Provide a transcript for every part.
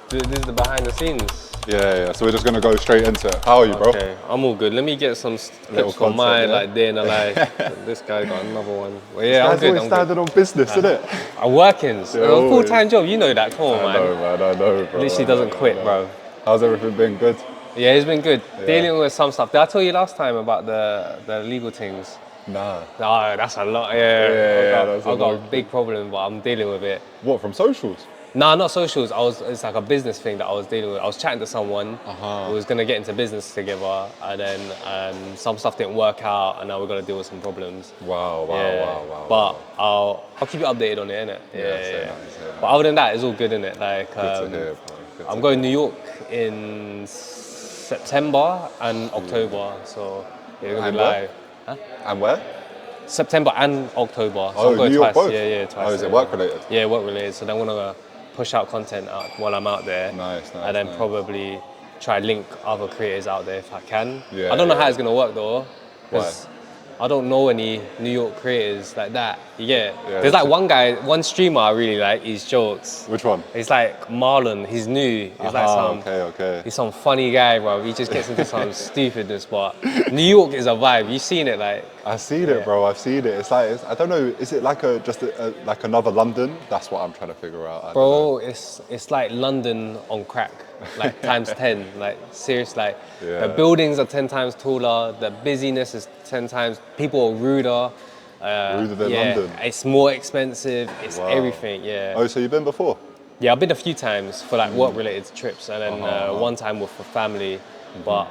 This is the behind the scenes. Yeah. So we're just gonna go straight into it. How are you, bro? Okay, I'm all good. Let me get some clips from my like day in the life. This guy got another one. Well, yeah, I'm good. Always standing on business, isn't it? I'm working. It's a full-time job. You know that. Come on, man. I know, bro. Literally doesn't quit, bro. How's everything been? Good. Yeah, it's been good. Yeah. Dealing with some stuff. Did I tell you last time about the legal things? Nah. No, that's a lot. Yeah, I I've got a big problem, but I'm dealing with it. What, from socials? Nah, not socials. It's like a business thing that I was dealing with. I was chatting to someone who was gonna get into business together, and then some stuff didn't work out, and now we're gonna deal with some problems. Wow. But I'll keep you updated on it, innit? Yeah. But other than that, it's all good, innit? Like, Good to hear, bro. I'm going to New York in September and October, so yeah, we're gonna be live. Huh? And where? September and October. So Oh, I'm going New York twice. both? Yeah, twice. Oh, is it work related? Yeah, work related. So then we're gonna push out content out while I'm out there. Nice. And then probably try link other creators out there if I can. Yeah, I don't know how it's gonna work though. Why? I don't know any New York creators like that. You get it? Yeah, There's like one streamer I really like, his jokes. Which one? It's like Marlon, he's new. He's like some okay. He's some funny guy, bro. He just gets into some stupidness, but New York is a vibe. You've seen it, like. I've seen it, bro. I've seen it. It's like I don't know. Is it like like another London? That's what I'm trying to figure out. Bro, it's like London on crack, like times 10. Like serious, like the buildings are 10 times taller. The busyness is 10 times. People are ruder. Ruder than London. It's more expensive. It's everything. Yeah. Oh, so you've been before? Yeah, I've been a few times for like work-related trips, and then one time with for family. But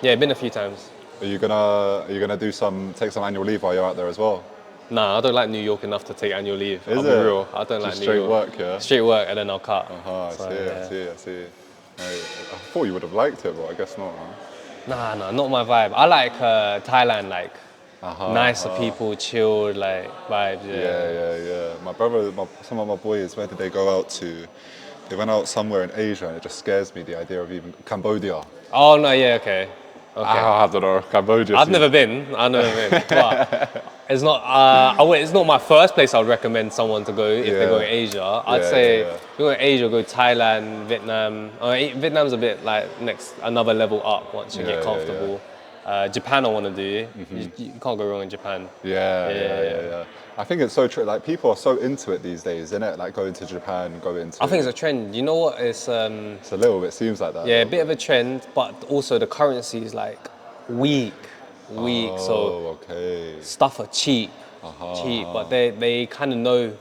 yeah, been a few times. Are you gonna take some annual leave while you're out there as well? Nah, I don't like New York enough to take annual leave. Is I'll be it? real. I don't like Just New straight York. work, yeah? Straight work, and then I'll cut. I see. I thought you would have liked it, but I guess not, huh? Nah, not my vibe. I like Thailand, like nicer people, chilled, like vibes. Yeah. My brother, some of my boys, where did they go out to? They went out somewhere in Asia, and it just scares me, the idea of even Cambodia. Oh no, yeah, okay. I don't know, Cambodia. I've never been, but it's not. It's not my first place I would recommend someone to go if they go to Asia. I'd say if you go to Asia, go Thailand, Vietnam. Vietnam's a bit like another level up once you get comfortable. Japan I want to do. You can't go wrong in Japan. Yeah. I think it's so true. Like people are so into it these days, isn't it? Like going to Japan, I think it's a trend. You know what? It's a little bit seems like that. Yeah, a bit of a trend, but also the currency is like weak. So stuff are cheap, but they kind of know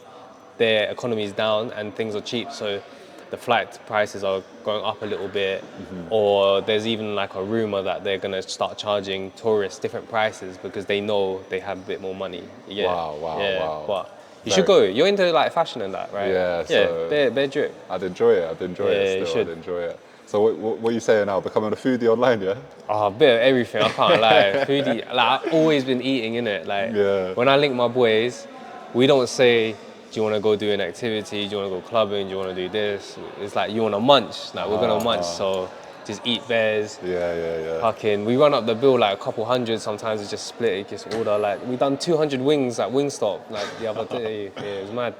their economy is down and things are cheap, so the flight prices are going up a little bit, or there's even like a rumor that they're gonna start charging tourists different prices because they know they have a bit more money. Wow. But you should go. You're into like fashion and that, right? Yeah. So they're drip. I'd enjoy it. I'd enjoy it. So what are you saying now? Becoming a foodie online, yeah? Oh, a bit of everything. I can't lie. Foodie. Like I've always been eating, innit? Like when I link my boys, we don't say, do you want to go do an activity? Do you want to go clubbing? Do you want to do this? It's like you want to munch. Like we're gonna munch, so just eat bears. Yeah. Fucking, we run up the bill like a couple hundred. Sometimes we just split it, just order. Like we done 200 wings at Wingstop like the other day. Yeah, it was mad.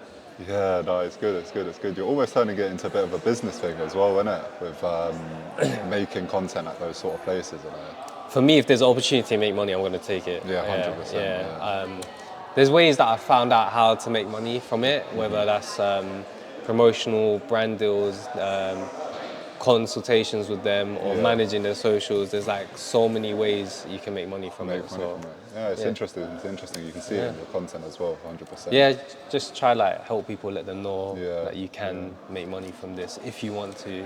Yeah, no, it's good. You're almost turning it into a bit of a business thing as well, isn't it? With making content at those sort of places. For me, if there's an opportunity to make money, I'm gonna take it. Yeah, 100%. There's ways that I've found out how to make money from it, whether that's promotional brand deals, consultations with them, or managing their socials. There's like so many ways you can make money from it. Yeah, it's interesting. You can see it in your content as well, 100%. Yeah, just try like help people, let them know that you can make money from this if you want to.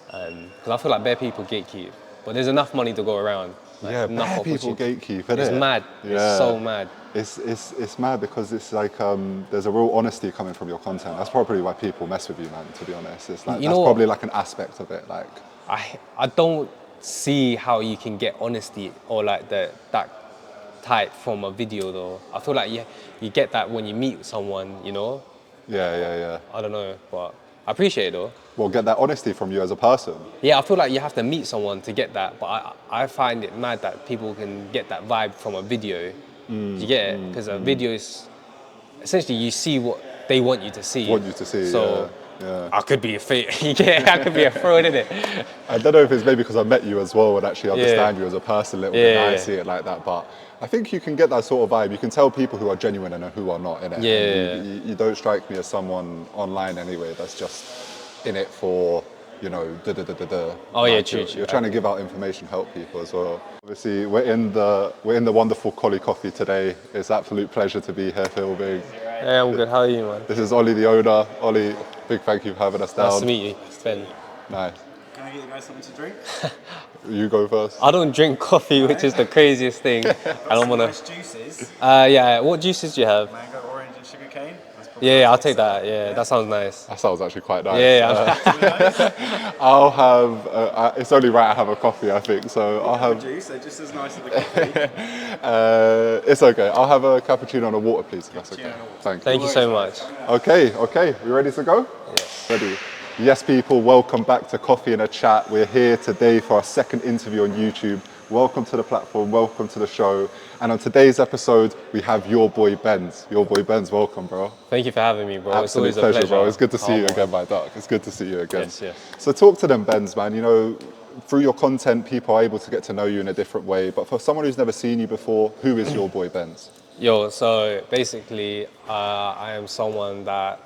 Because I feel like bare people gatekeep, but there's enough money to go around. Like, bare people gatekeep, isn't It's it? mad. Yeah. It's so mad. It's mad because it's like there's a real honesty coming from your content. That's probably why people mess with you, man. To be honest, it's like that's probably like an aspect of it. Like I don't see how you can get honesty or like that type from a video though. I feel like you get that when you meet someone, you know. Yeah. I don't know, but I appreciate it though. Well, get that honesty from you as a person. Yeah, I feel like you have to meet someone to get that, but I find it mad that people can get that vibe from a video. You get it? Because a video is essentially you see what they want you to see. So Yeah. I could be a yeah, I could be a fraud, innit? I don't know if it's maybe because I met you as well and actually understand you as a person a little bit. I see it like that, but I think you can get that sort of vibe. You can tell people who are genuine and who are not in it. Yeah. And you don't strike me as someone online anyway that's just in it for, you know, da. Oh like yeah, true. You're trying to give out information, help people as well. Obviously, we're in the wonderful Collie Coffee today. It's an absolute pleasure to be here filming. Hey, I'm good. How are you, man? This is Ollie, the owner. Ollie, big thank you for having us down. Nice to meet you, Ben. Nice. Can I get you guys something to drink? You go first. I don't drink coffee, which is the craziest thing. I don't want Nice juices. Yeah, what juices do you have? Mango, orange, and sugar cane. Yeah, I'll take that. Yeah, that sounds nice. That sounds actually quite nice. Yeah. I'll have. It's only right I have a coffee, I think. So I'll have. Juice. They're just as nice as the coffee. It's okay. I'll have a cappuccino and a water, please. If that's okay. Thank you so much. Okay. We ready to go? Yes. Ready. Yes, people. Welcome back to Coffee and a Chat. We're here today for our second interview on YouTube. Welcome to the platform. Welcome to the show. And on today's episode, we have your boy Benz. Your boy Benz, welcome, bro. Thank you for having me, bro. Absolute it's always pleasure, a pleasure, bro. It's good to see you again, my dog. It's good to see you again. Yes. So talk to them, Benz, man. You know, through your content, people are able to get to know you in a different way. But for someone who's never seen you before, who is your boy Benz? Yo, so basically, I am someone that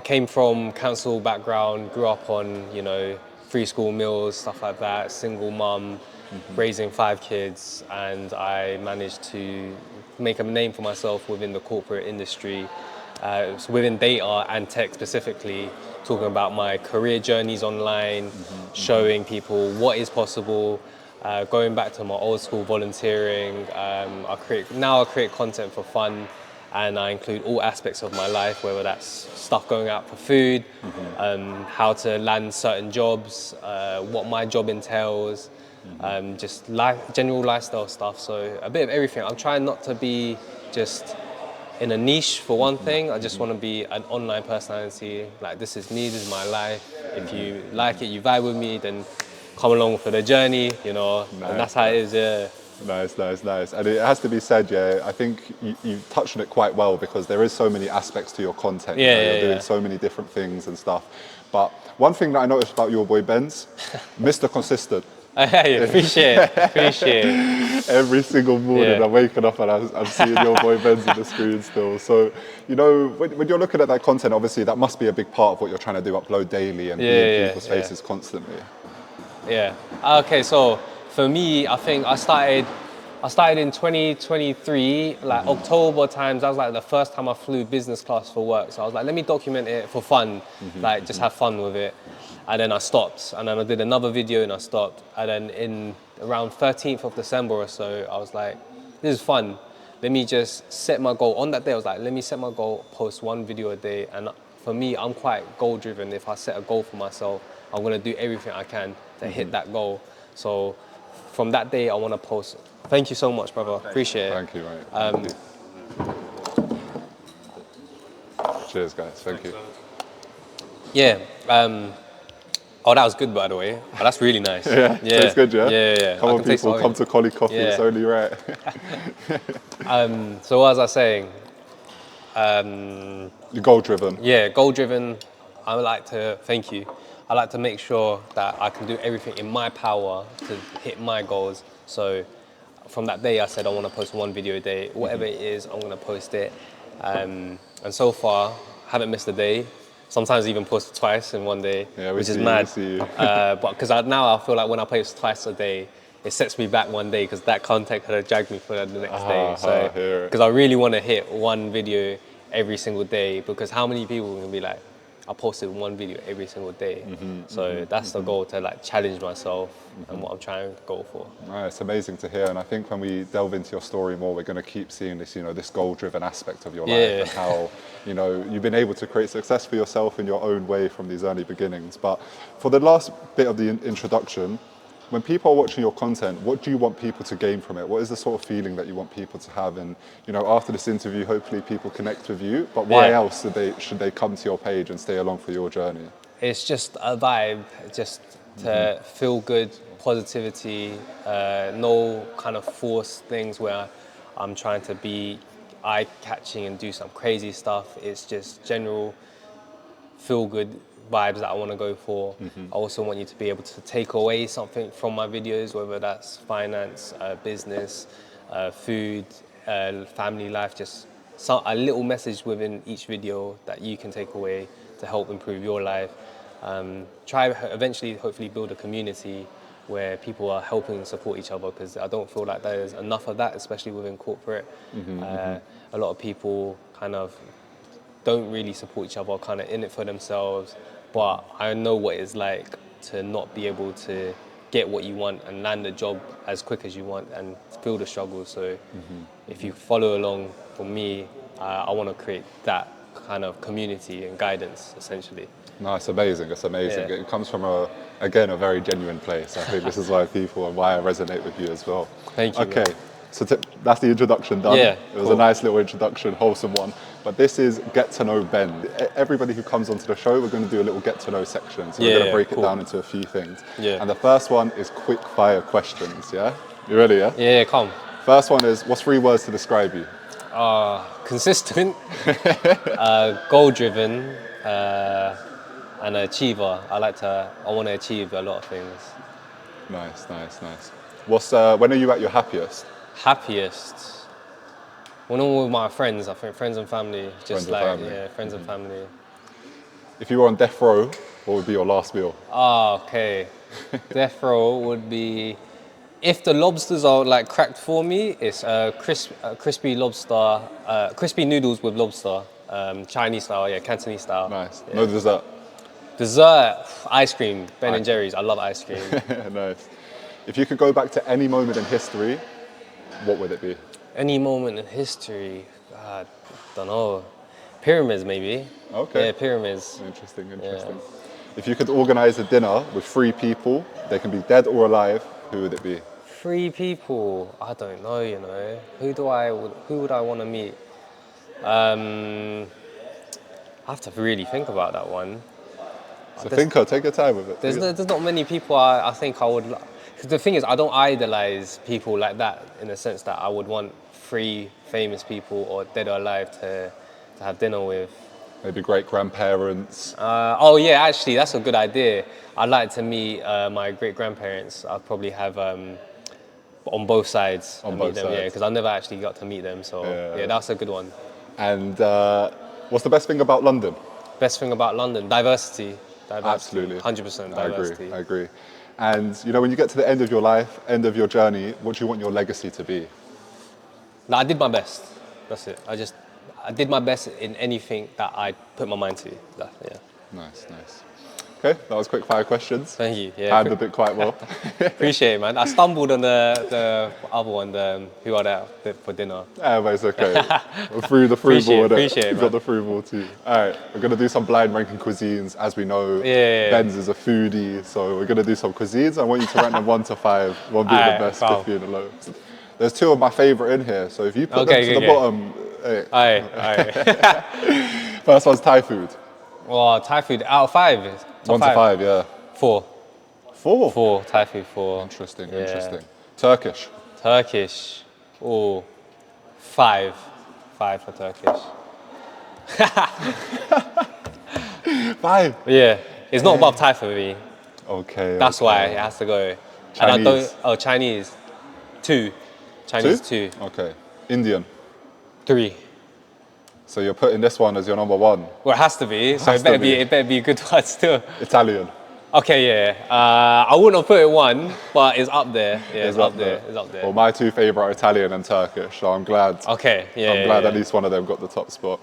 came from council background, grew up on, you know, free school meals, stuff like that, single mum, raising 5 kids, and I managed to make a name for myself within the corporate industry, so within data and tech specifically, talking about my career journeys online, showing people what is possible, going back to my old school volunteering. I create content for fun, and I include all aspects of my life, whether that's stuff going out for food, how to land certain jobs, what my job entails, just general lifestyle stuff. So a bit of everything. I'm trying not to be just in a niche for one thing. I just want to be an online personality. Like, this is me, this is my life. If you like it, you vibe with me, then come along for the journey, you know, and that's how it is, yeah. Nice. And it has to be said, I think you touched on it quite well, because there is so many aspects to your content. You're doing so many different things and stuff. But one thing that I noticed about your boy Benz, Mr. Consistent. Appreciate it. Every single morning I'm waking up and I'm seeing your boy Benz on the screen still. So, you know, when you're looking at that content, obviously that must be a big part of what you're trying to do, upload daily and be in people's faces constantly. Yeah. Okay, so for me, I think I started in 2023, like October times. That was like the first time I flew business class for work. So I was like, let me document it for fun, like just have fun with it. And then I stopped, and then I did another video and I stopped. And then in around 13th of December or so, I was like, this is fun. Let me just set my goal. On that day, I was like, let me set my goal, post 1 video a day. And for me, I'm quite goal driven. If I set a goal for myself, I'm gonna do everything I can to hit that goal. So from that day, I want to post. Thank you so much, brother. Appreciate it. Thank you, mate. Cheers, guys. Thank you. Yeah. Oh, that was good, by the way. Oh, that's really nice. Tastes good, yeah? Yeah. Come on, people, come to Collie Coffee. It's only right. So what was I saying? You're goal driven. Yeah, goal driven. I would like to thank you. I like to make sure that I can do everything in my power to hit my goals. So from that day, I said I want to post 1 video a day. Whatever it is, I'm going to post it. And so far, haven't missed a day. Sometimes even post twice in one day, which is mad. But because now I feel like when I post twice a day, it sets me back one day, because that content could have dragged me for the next day. So because I really want to hit 1 video every single day, because how many people can be like, I posted 1 video every single day. So that's the goal, to like challenge myself and what I'm trying to go for. It's amazing to hear, and I think when we delve into your story more, we're going to keep seeing this, you know, this goal-driven aspect of your life, and how, you know, you've been able to create success for yourself in your own way from these early beginnings. But for the last bit of the introduction, when people are watching your content, what do you want people to gain from it? What is the sort of feeling that you want people to have? And, you know, after this interview, hopefully people connect with you, but why else should they come to your page and stay along for your journey? It's just a vibe, just to feel good, positivity, no kind of forced things where I'm trying to be eye-catching and do some crazy stuff. It's just general feel good vibes that I want to go for. I also want you to be able to take away something from my videos, whether that's finance, business, food, family life, just a little message within each video that you can take away to help improve your life. Try eventually, hopefully, build a community where people are helping and support each other, because I don't feel like there's enough of that, especially within corporate. A lot of people kind of don't really support each other, kind of in it for themselves. But I know what it's like to not be able to get what you want and land a job as quick as you want and feel the struggle. So if you follow along for me, I want to create that kind of community and guidance, essentially. No, it's amazing. It's amazing. Yeah. It comes from a very genuine place. I think this is why people and why I resonate with you as well. Thank you. Okay, Man. so that's the introduction done. Yeah, it was a nice little introduction, wholesome one. But this is Get to Know Ben. Everybody who comes onto the show, we're going to do a little Get to Know section. So we're going to break it down into a few things. Yeah. And the first one is quick fire questions. Yeah, you ready? Yeah. Yeah, come. First one is, what's 3 words to describe you? Consistent, goal-driven, and an achiever. I want to achieve a lot of things. Nice. When are you at your happiest? Happiest? When I'm with my friends, I think friends and family. Just friends and family. If you were on death row, what would be your last meal? Okay. Death row would be, if the lobsters are like cracked for me, it's crispy lobster, crispy noodles with lobster, Chinese style, Cantonese style. Nice. Yeah. No dessert. Dessert, ice cream, Ben and Jerry's. I love ice cream. Nice. If you could go back to any moment in history, what would it be? Any moment in history, I don't know. Pyramids, maybe. Okay. Yeah, pyramids. Interesting. Yeah. If you could organize a dinner with 3 people, they can be dead or alive, who would it be? 3 people, I don't know, you know. Who would I want to meet? I have to really think about that one. So take your time with it. There's not many people I think I would. Because the thing is, I don't idolize people like that, in the sense that I would want 3 famous people or dead or alive to have dinner with. Maybe great-grandparents. Actually, that's a good idea. I'd like to meet my great-grandparents. I'd probably have on both sides. On both sides. Yeah, because I never actually got to meet them. So yeah, that's a good one. And what's the best thing about London? Best thing about London? Diversity. Absolutely. 100% diversity. I agree. And you know, when you get to the end of your life, end of your journey, what do you want your legacy to be? No, I did my best. That's it. I did my best in anything that I put my mind to. Yeah. Nice. Okay, that was quick fire questions. Thank you. Yeah. Handled it quite well. Appreciate it, man. I stumbled on the other one, who are there for dinner. Yeah, but it's okay. Through the free ball. Appreciate it, You've got the free ball too. All right, we're going to do some blind ranking cuisines. As we know, Benz is a foodie, so we're going to do some cuisines. I want you to rank them 1 to 5, 1 being the best, 5 being the lowest. There's 2 of my favourite in here, so if you put them to the bottom... Hey. Aye. First one's Thai food. Well, Thai food, out of 5? 1 to 5, yeah. 4. 4? 4, Thai food, 4. Interesting. Turkish. Oh, 5. 5 for Turkish. 5? Yeah, it's not above Thai for me. Okay. That's why it has to go. Chinese. And Chinese, 2. Chinese, 2. Okay. Indian. 3. So you're putting this one as your number 1? Well, it has to be. So it better be a good one still. Italian. Okay, yeah. I wouldn't have put it 1, but it's up there. Yeah, it's up there. Well, my 2 favourite are Italian and Turkish, so I'm glad. Okay, yeah. I'm glad at least one of them got the top spot.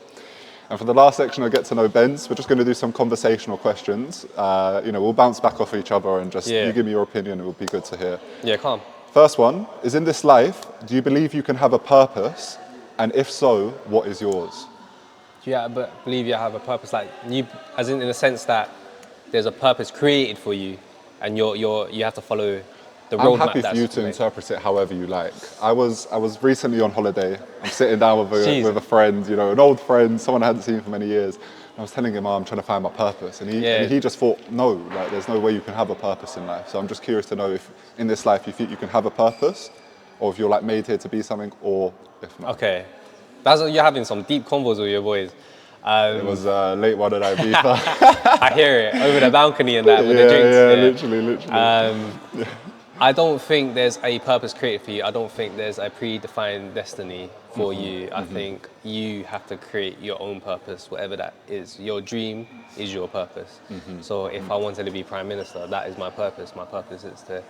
And for the last section of Get to Know Benz, we're just going to do some conversational questions. We'll bounce back off each other and just you give me your opinion. It will be good to hear. Yeah, calm. First one is, in this life, do you believe you can have a purpose? And if so, what is yours? Yeah, but believe you have a purpose, like you, as in the sense that there's a purpose created for you, and you have to follow the roadmap. I'm happy for you to interpret it however you like. I was recently on holiday. I'm sitting down with a friend, an old friend, someone I hadn't seen for many years. And I was telling him, I'm trying to find my purpose, and he just thought, no, like there's no way you can have a purpose in life. So I'm just curious to know if in this life you think you can have a purpose, or if you're like made here to be something, or if not. Okay. You're having some deep convos with your boys. It was a late one at Ibiza. I hear it over the balcony and that with the drinks. Literally. I don't think there's a purpose created for you. I don't think there's a predefined destiny for you. I think you have to create your own purpose, whatever that is. Your dream is your purpose. So if I wanted to be Prime Minister, that is my purpose. My purpose is to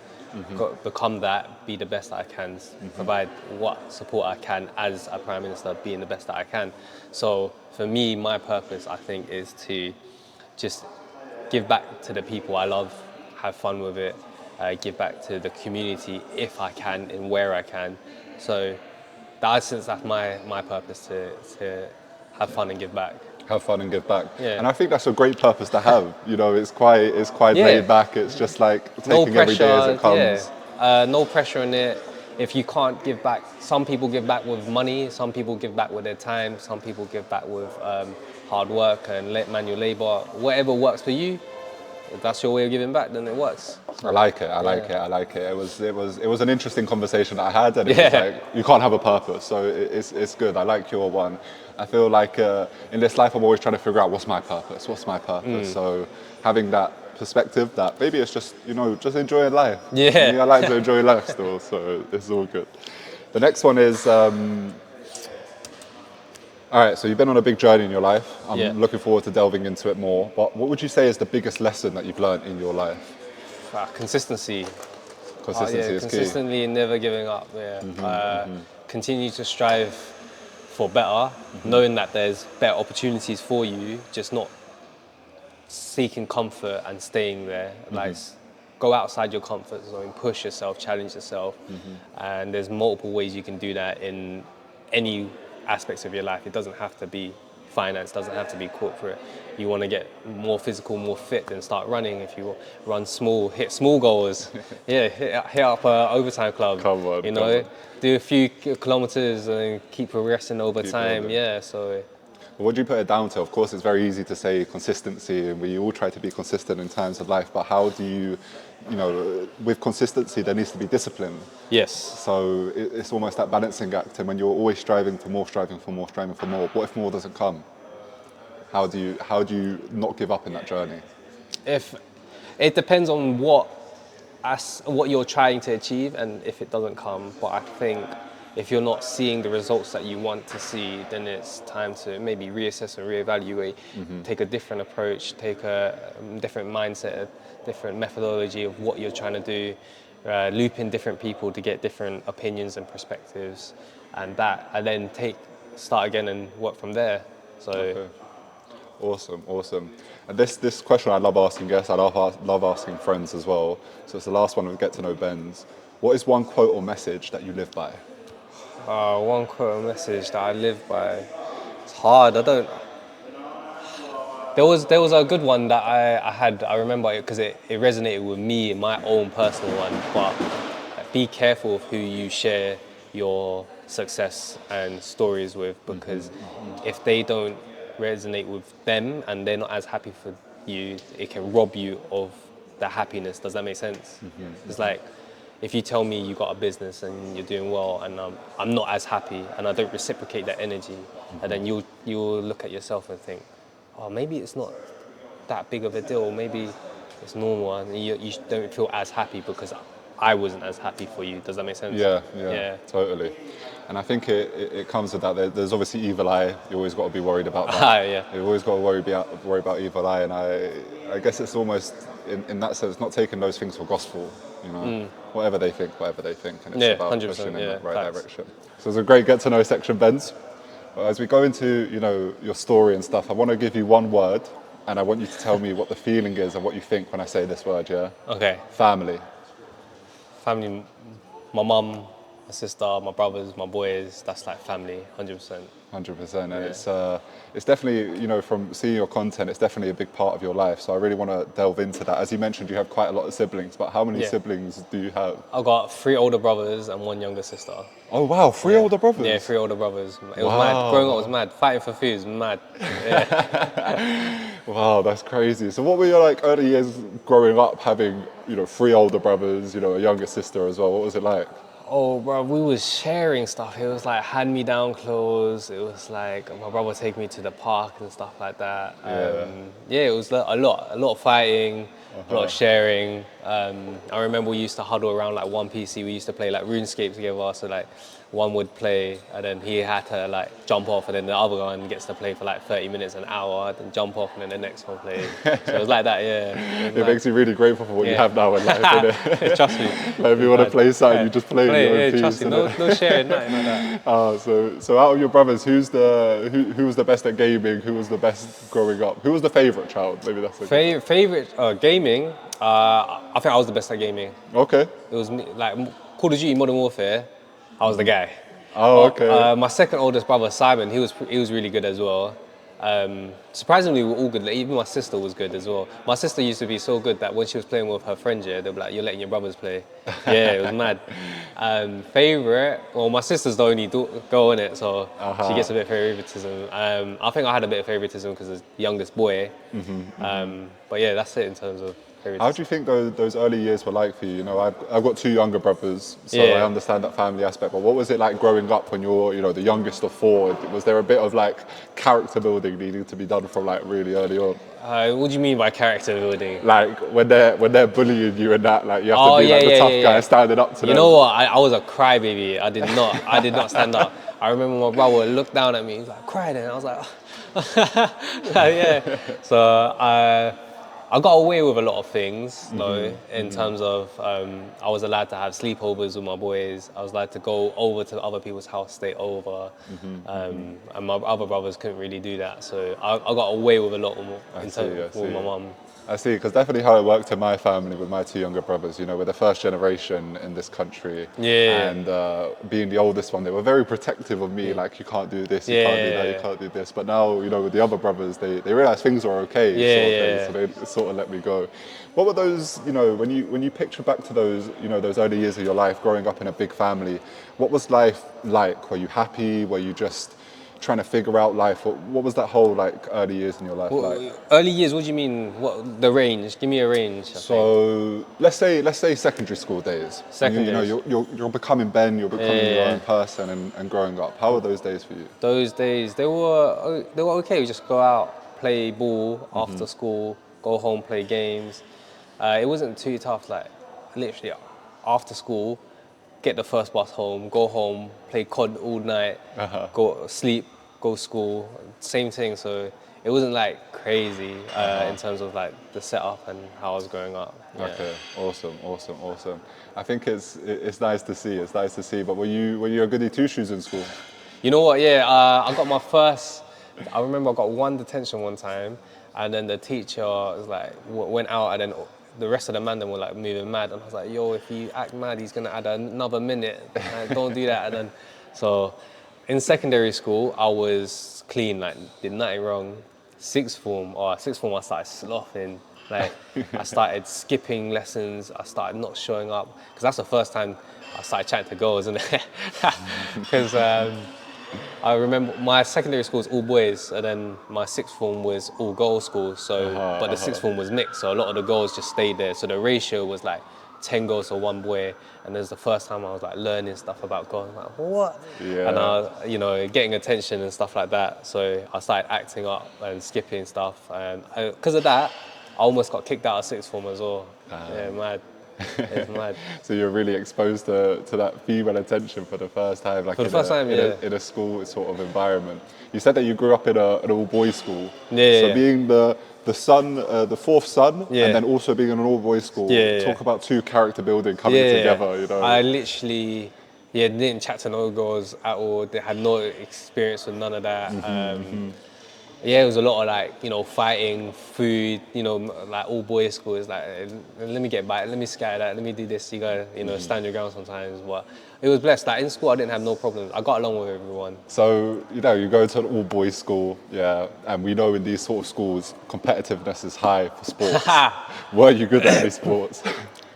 become that, be the best that I can, provide what support I can as a Prime Minister, being the best that I can. So for me, my purpose, I think, is to just give back to the people I love, have fun with it, give back to the community if I can and where I can. So that's my purpose, to have fun and give back. Have fun and give back. Yeah. And I think that's a great purpose to have. You know, it's quite laid back. It's just like taking every day as it comes. No pressure on it. If you can't give back, some people give back with money, some people give back with their time, some people give back with hard work and manual labor. Whatever works for you, if that's your way of giving back, then it works. I like it. It was an interesting conversation that I had, and it was like, you can't have a purpose, so it's good. I like your one. I feel like in this life, I'm always trying to figure out what's my purpose. So having that perspective, that maybe it's just just enjoying life. Yeah. Me, I like to enjoy life still, so it's all good. The next one is. All right, so you've been on a big journey in your life. I'm looking forward to delving into it more. But what would you say is the biggest lesson that you've learned in your life? Consistency. Consistency is key. Consistently never giving up. Continue to strive for better, knowing that there's better opportunities for you, just not seeking comfort and staying there. Like, go outside your comfort zone, push yourself, challenge yourself. And there's multiple ways you can do that in any aspects of your life. It doesn't have to be finance, doesn't have to be corporate. You want to get more physical, more fit, then start running. If you run small, hit small goals. Hit up overtime club. Come on, do a few kilometers and keep progressing over time. So. What do you put it down to? Of course, it's very easy to say consistency, and we all try to be consistent in times of life, but how do you, with consistency, there needs to be discipline. Yes. So it's almost that balancing act, and when you're always striving for more, what if more doesn't come? How do you not give up in that journey? If it depends on what you're trying to achieve, and if it doesn't come, but I think if you're not seeing the results that you want to see, then it's time to maybe reassess and reevaluate, take a different approach, take a different mindset, a different methodology of what you're trying to do, loop in different people to get different opinions and perspectives, and then start again and work from there. So. Okay. Awesome. And this question I love asking guests, I love asking friends as well. So it's the last one of Get to Know Benz. What is one quote or message that you live by? One quote or message that I live by. It's hard. There was a good one that I had. I remember it because it resonated with me, my own personal one. But be careful of who you share your success and stories with, because if they don't resonate with them and they're not as happy for you, it can rob you of the happiness. Does that make sense? It's like, if you tell me you got a business and you're doing well, and I'm not as happy, and I don't reciprocate that energy, and then you'll look at yourself and think, oh, maybe it's not that big of a deal, maybe it's normal, and you don't feel as happy because I wasn't as happy for you. Does that make sense? Yeah, totally. And I think it comes with that. There's obviously evil eye. You always got to be worried about that. You've always got to worry about evil eye. And I guess it's almost in that sense not taking those things for gospel. Whatever they think, and it's about 100%, pushing in the right direction. So it's a great get to know section, Benz. As we go into your story and stuff, I want to give you one word, and I want you to tell me what the feeling is and what you think when I say this word. Yeah. Okay. Family. Family. My mum, my sister, my brothers, my boys. That's like family, 100%. 100%, and it's definitely, from seeing your content, it's definitely a big part of your life. So I really want to delve into that. As you mentioned, you have quite a lot of siblings, but how many siblings do you have? I've got 3 older brothers and 1 younger sister. Oh wow, 3 older brothers? Yeah, 3 older brothers. It was mad. Growing up was mad. Fighting for food was mad. Yeah. Wow, that's crazy. So what were your early years growing up, having 3 older brothers, a younger sister as well? What was it like? Oh, bro, we was sharing stuff. It was like hand-me-down clothes. It was like my brother would take me to the park and stuff like that. Yeah, it was a lot of fighting, a lot of sharing. I remember we used to huddle around like one PC. We used to play like RuneScape together. So like one would play, and then he had to like jump off, and then the other one gets to play for like 30 minutes, an hour, then jump off, and then the next one plays. So it was like that, yeah. It makes you really grateful for what you have now in life, innit? Trust me. Like if you want to play something, you just play your own piece. Trust me, no sharing, nothing like that. So out of your brothers, who was the best at gaming? Who was the best growing up? Who was the favourite child? Maybe that's Favorite gaming. I think I was the best at gaming. Okay. It was me, like Call of Duty Modern Warfare. I was the guy. Oh, okay. My second oldest brother Simon, he was really good as well. Surprisingly, we were all good. Like, even my sister was good as well. My sister used to be so good that when she was playing with her friends, yeah, they'd be like, "You're letting your brothers play." Yeah, it was mad. Favorite? Well, my sister's the only girl in it, so she gets a bit of favoritism. I think I had a bit of favoritism because of the youngest boy. But yeah, that's it in terms of. How do you think those early years were like for you? You know, I've got 2 younger brothers, so I understand that family aspect. But what was it like growing up when you're, the youngest of 4? Was there a bit of like character building needing to be done from like really early on? What do you mean by character building? Like when they're bullying you and that, like you have to be like the tough guy standing up to them. You know what? I was a crybaby. I did not stand up. I remember my brother would look down at me. He was like, "Cry then." I was like, yeah. So I got away with a lot of things, though, in terms of I was allowed to have sleepovers with my boys. I was allowed to go over to other people's house, stay over, and my other brothers couldn't really do that. So I got away with a lot more with my mum. I see, because definitely how it worked in my family with my 2 younger brothers, we're the first generation in this country. Yeah. And being the oldest one, they were very protective of me, like, you can't do this, you can't do that, you can't do this. But now, with the other brothers, they realize things are okay, so they sort of let me go. What were those, when you picture back to those, those early years of your life, growing up in a big family, what was life like? Were you happy? Were you just trying to figure out life? What was that whole like early years in your life like? Early years, what do you mean? What the range? Give me a range. So let's say secondary school days. Secondary. You're becoming Ben. You're becoming your own person and growing up. How were those days for you? Those days they were okay. We just go out, play ball after school, go home, play games. It wasn't too tough. Like literally after school, get the first bus home, go home, play COD all night, go sleep, go school, same thing. So it wasn't like crazy in terms of like the setup and how I was growing up. Yeah. Okay, awesome. I think it's nice to see. It's nice to see. But were you a goody two shoes in school? You know what? Yeah, I got my first. I remember I got 1 detention one time, and then the teacher was like went out, and then the rest of the man were like moving mad, and I was like, "Yo, if you act mad, he's gonna add another minute. Don't do that." And then, so in secondary school, I was clean, like did nothing wrong. Sixth form, I started sloughing. Like I started skipping lessons. I started not showing up because that's the first time I started chatting to girls, isn't it? Because I remember my secondary school was all boys, and then my sixth form was all girls school. So, but the sixth form was mixed, so a lot of the girls just stayed there. So the ratio was like 10 girls to 1 boy, and it was the first time I was like learning stuff about girls. I'm like, what? Yeah. And I was, getting attention and stuff like that. So I started acting up and skipping stuff, and because of that, I almost got kicked out of sixth form as well. Yeah, mad. It's mad. So you're really exposed to that female attention for the first time, like in a school sort of environment. You said that you grew up in an all-boys school. So being the son, the fourth son, and then also being in an all-boys school. Talk about 2 character building coming together. I literally, didn't chat to no girls at all. They had no experience with none of that. It was a lot of like, fighting, food, like all boys school is like, let me get back, let me scatter that, let me do this, you gotta, stand your ground sometimes. But it was blessed. Like in school, I didn't have no problems. I got along with everyone. So, you go to an all boys school, and we know in these sort of schools, competitiveness is high for sports. Were you good at any sports?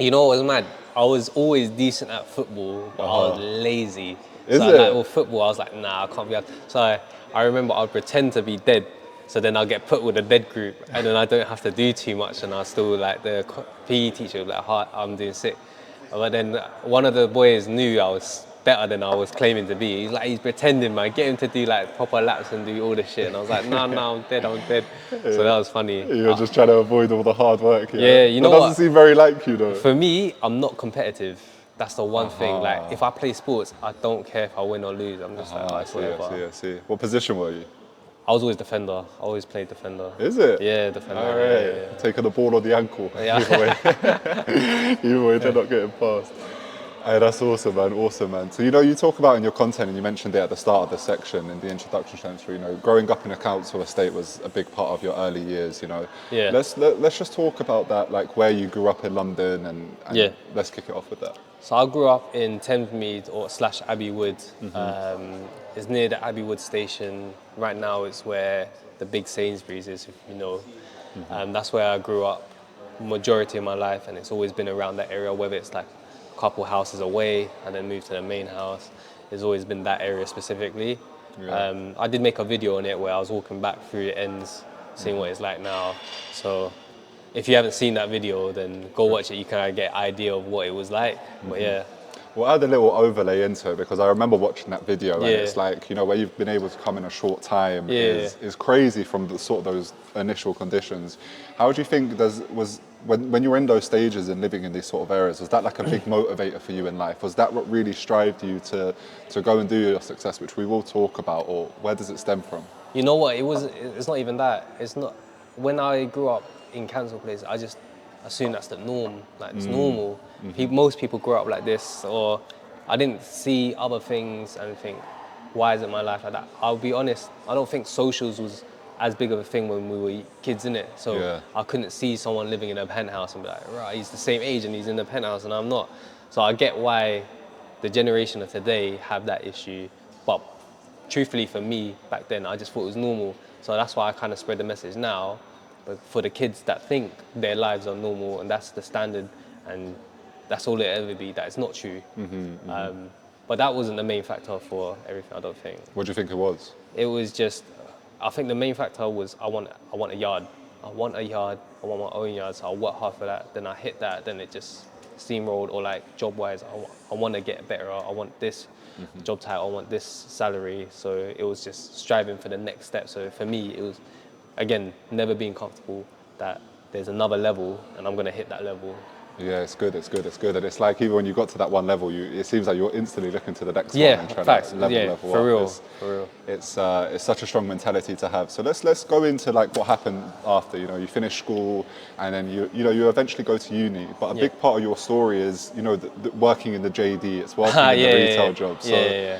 You know what was mad? I was always decent at football, but I was lazy. Is so it? Like with football, I was like, nah, I can't be out. So I remember I'd pretend to be dead. So then I'll get put with a dead group, and then I don't have to do too much, and I'll still like the PE teacher would be like, I'm doing sick. But then one of the boys knew I was better than I was claiming to be. He's like, he's pretending, man. Get him to do like proper laps and do all this shit. And I was like, no, I'm dead. So that was funny. You're just trying to avoid all the hard work. Yeah, you know that what? doesn't seem very like you though. For me, I'm not competitive. That's the one thing. Like, if I play sports, I don't care if I win or lose. I'm just like, oh, it's whatever. I see. What position were you? I was always defender. I always played defender. Is it? Yeah, defender. All right. Yeah. Taking the ball on the ankle. Yeah. Either way, they're not getting past. Hey, that's awesome, man. Awesome, man. So, you talk about in your content, and you mentioned it at the start of the section in the introduction section, growing up in a council estate was a big part of your early years, Yeah. Let's just talk about that, like where you grew up in London, and Yeah. let's kick it off with that. So I grew up in Thamesmead / Abbey Wood. It's near the Abbey Wood station. Right now it's where the big Sainsbury's is, if you know. That's where I grew up majority of my life, and it's always been around that area, whether it's like a couple houses away and then moved to the main house. It's always been that area specifically. Yeah. I did make a video on it where I was walking back through the ends, seeing what it's like now. So if you haven't seen that video, then go watch it. You kind of get an idea of what it was like. But yeah. Well, add a little overlay into it, because I remember watching that video, and Yeah. it's like, where you've been able to come in a short time Yeah. is crazy from the sort of those initial conditions. How do you think when you were in those stages and living in these sort of areas, was that like a big motivator for you in life? Was that what really strived you to go and do your success, which we will talk about, or where does it stem from? You know what? It's not even that. It's not. When I grew up in council place, I just assumed that's the norm. Like, it's normal. Most people grow up like this, or I didn't see other things and think, why isn't my life like that? I'll be honest, I don't think socials was as big of a thing when we were kids, innit? So Yeah. I couldn't see someone living in a penthouse and be like, right, he's the same age and he's in the penthouse and I'm not. So I get why the generation of today have that issue, but truthfully for me, back then, I just thought it was normal. So that's why I kind of spread the message now, but for the kids that think their lives are normal and that's the standard and that's all it ever be, that it's not true. But that wasn't the main factor for everything, I don't think. What do you think it was? It was just, I think the main factor was I want a yard. I want a yard, I want my own yard, so I work hard for that. Then I hit that, then it just steamrolled, or like job-wise, I want to get better, I want this job title, I want this salary. So it was just striving for the next step. So for me, it was, again, never being comfortable that there's another level and I'm going to hit that level. Yeah, it's good. And it's like, even when you got to that one level, it seems like you're instantly looking to the next one and trying facts. to level up. For real. It's such a strong mentality to have. So let's go into like what happened after. You finish school, and then you eventually go to uni. But a big part of your story is the working in the JD. It's working in the retail job. So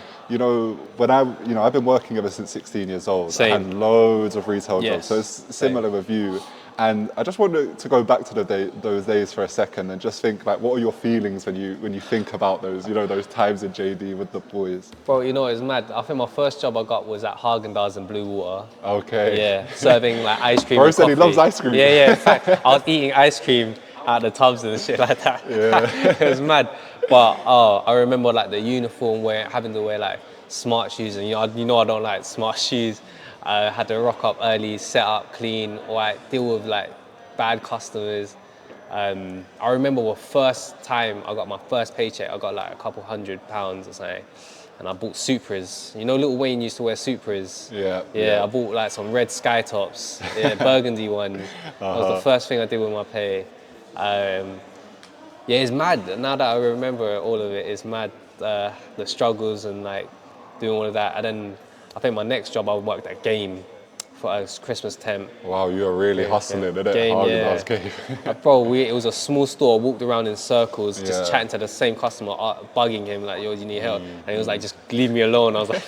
when I've been working ever since 16 years old. Same. I had loads of retail jobs. Yes. So it's similar with you. And I just wanted to go back to those days for a second and just think, like, what are your feelings when you think about those, those times in JD with the boys? Bro, it's mad. I think my first job I got was at Haagen-Dazs in Blue Water. Okay. Yeah, serving like ice cream. Bro and said coffee. he loves ice cream. Yeah. In fact, I was eating ice cream out the tubs and shit like that. Yeah. It was mad. But I remember like the uniform having to wear like smart shoes, and I don't like smart shoes. I had to rock up early, set up, clean, or like deal with like bad customers. I remember the first time I got my first paycheck, I got like a couple £100 or something, and I bought Supras. Lil Wayne used to wear Supras. Yeah. I bought like some red sky tops, burgundy one. That was the first thing I did with my pay. It's mad. Now that I remember all of it, it's mad. The struggles and like doing all of that. And then I think my next job, I worked at Game for a Christmas temp. Wow, you are really hustling, innit? Game, Game. Bro, it was a small store, walked around in circles, just chatting to the same customer, bugging him like, yo, you need help? And he was like, just leave me alone. I was like,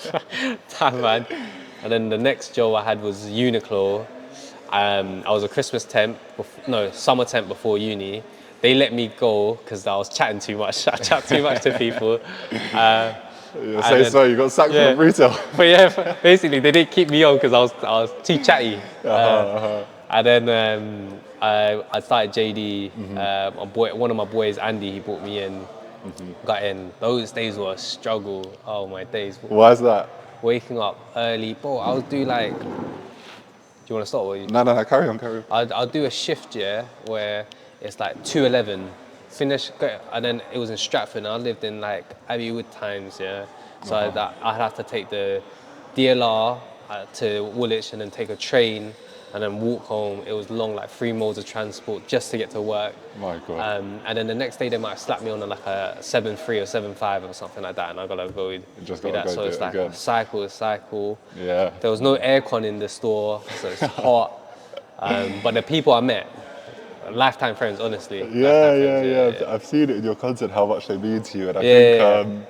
damn, man. And then the next job I had was Uniqlo. I was a Christmas temp, summer temp before uni. They let me go because I was chatting too much. I chat too much to people. You got sacked from retail. But basically they didn't keep me on because I was too chatty. And then I started JD. One of my boys, Andy, he brought me in. Got in. Those days were a struggle. Oh my days. Why is that? Waking up early, bro. I'll do like. Do you want to start? No. Carry on. I'll do a shift, where it's like 2:11. finish, and then it was in Stratford, and I lived in like Abbeywood times, yeah. So I'd have to take the DLR to Woolwich and then take a train and then walk home. It was long, like 3 modes of transport just to get to work. My God. And then the next day they might slap me on like a 7.3 or 7.5 or something like that, and I gotta go with Just gotta that. go So do it's it like again. cycle. Yeah. There was no aircon in the store, so it's hot. But the people I met, lifetime friends, honestly. Lifetime friends, I've seen it in your content how much they mean to you, and I Yeah. think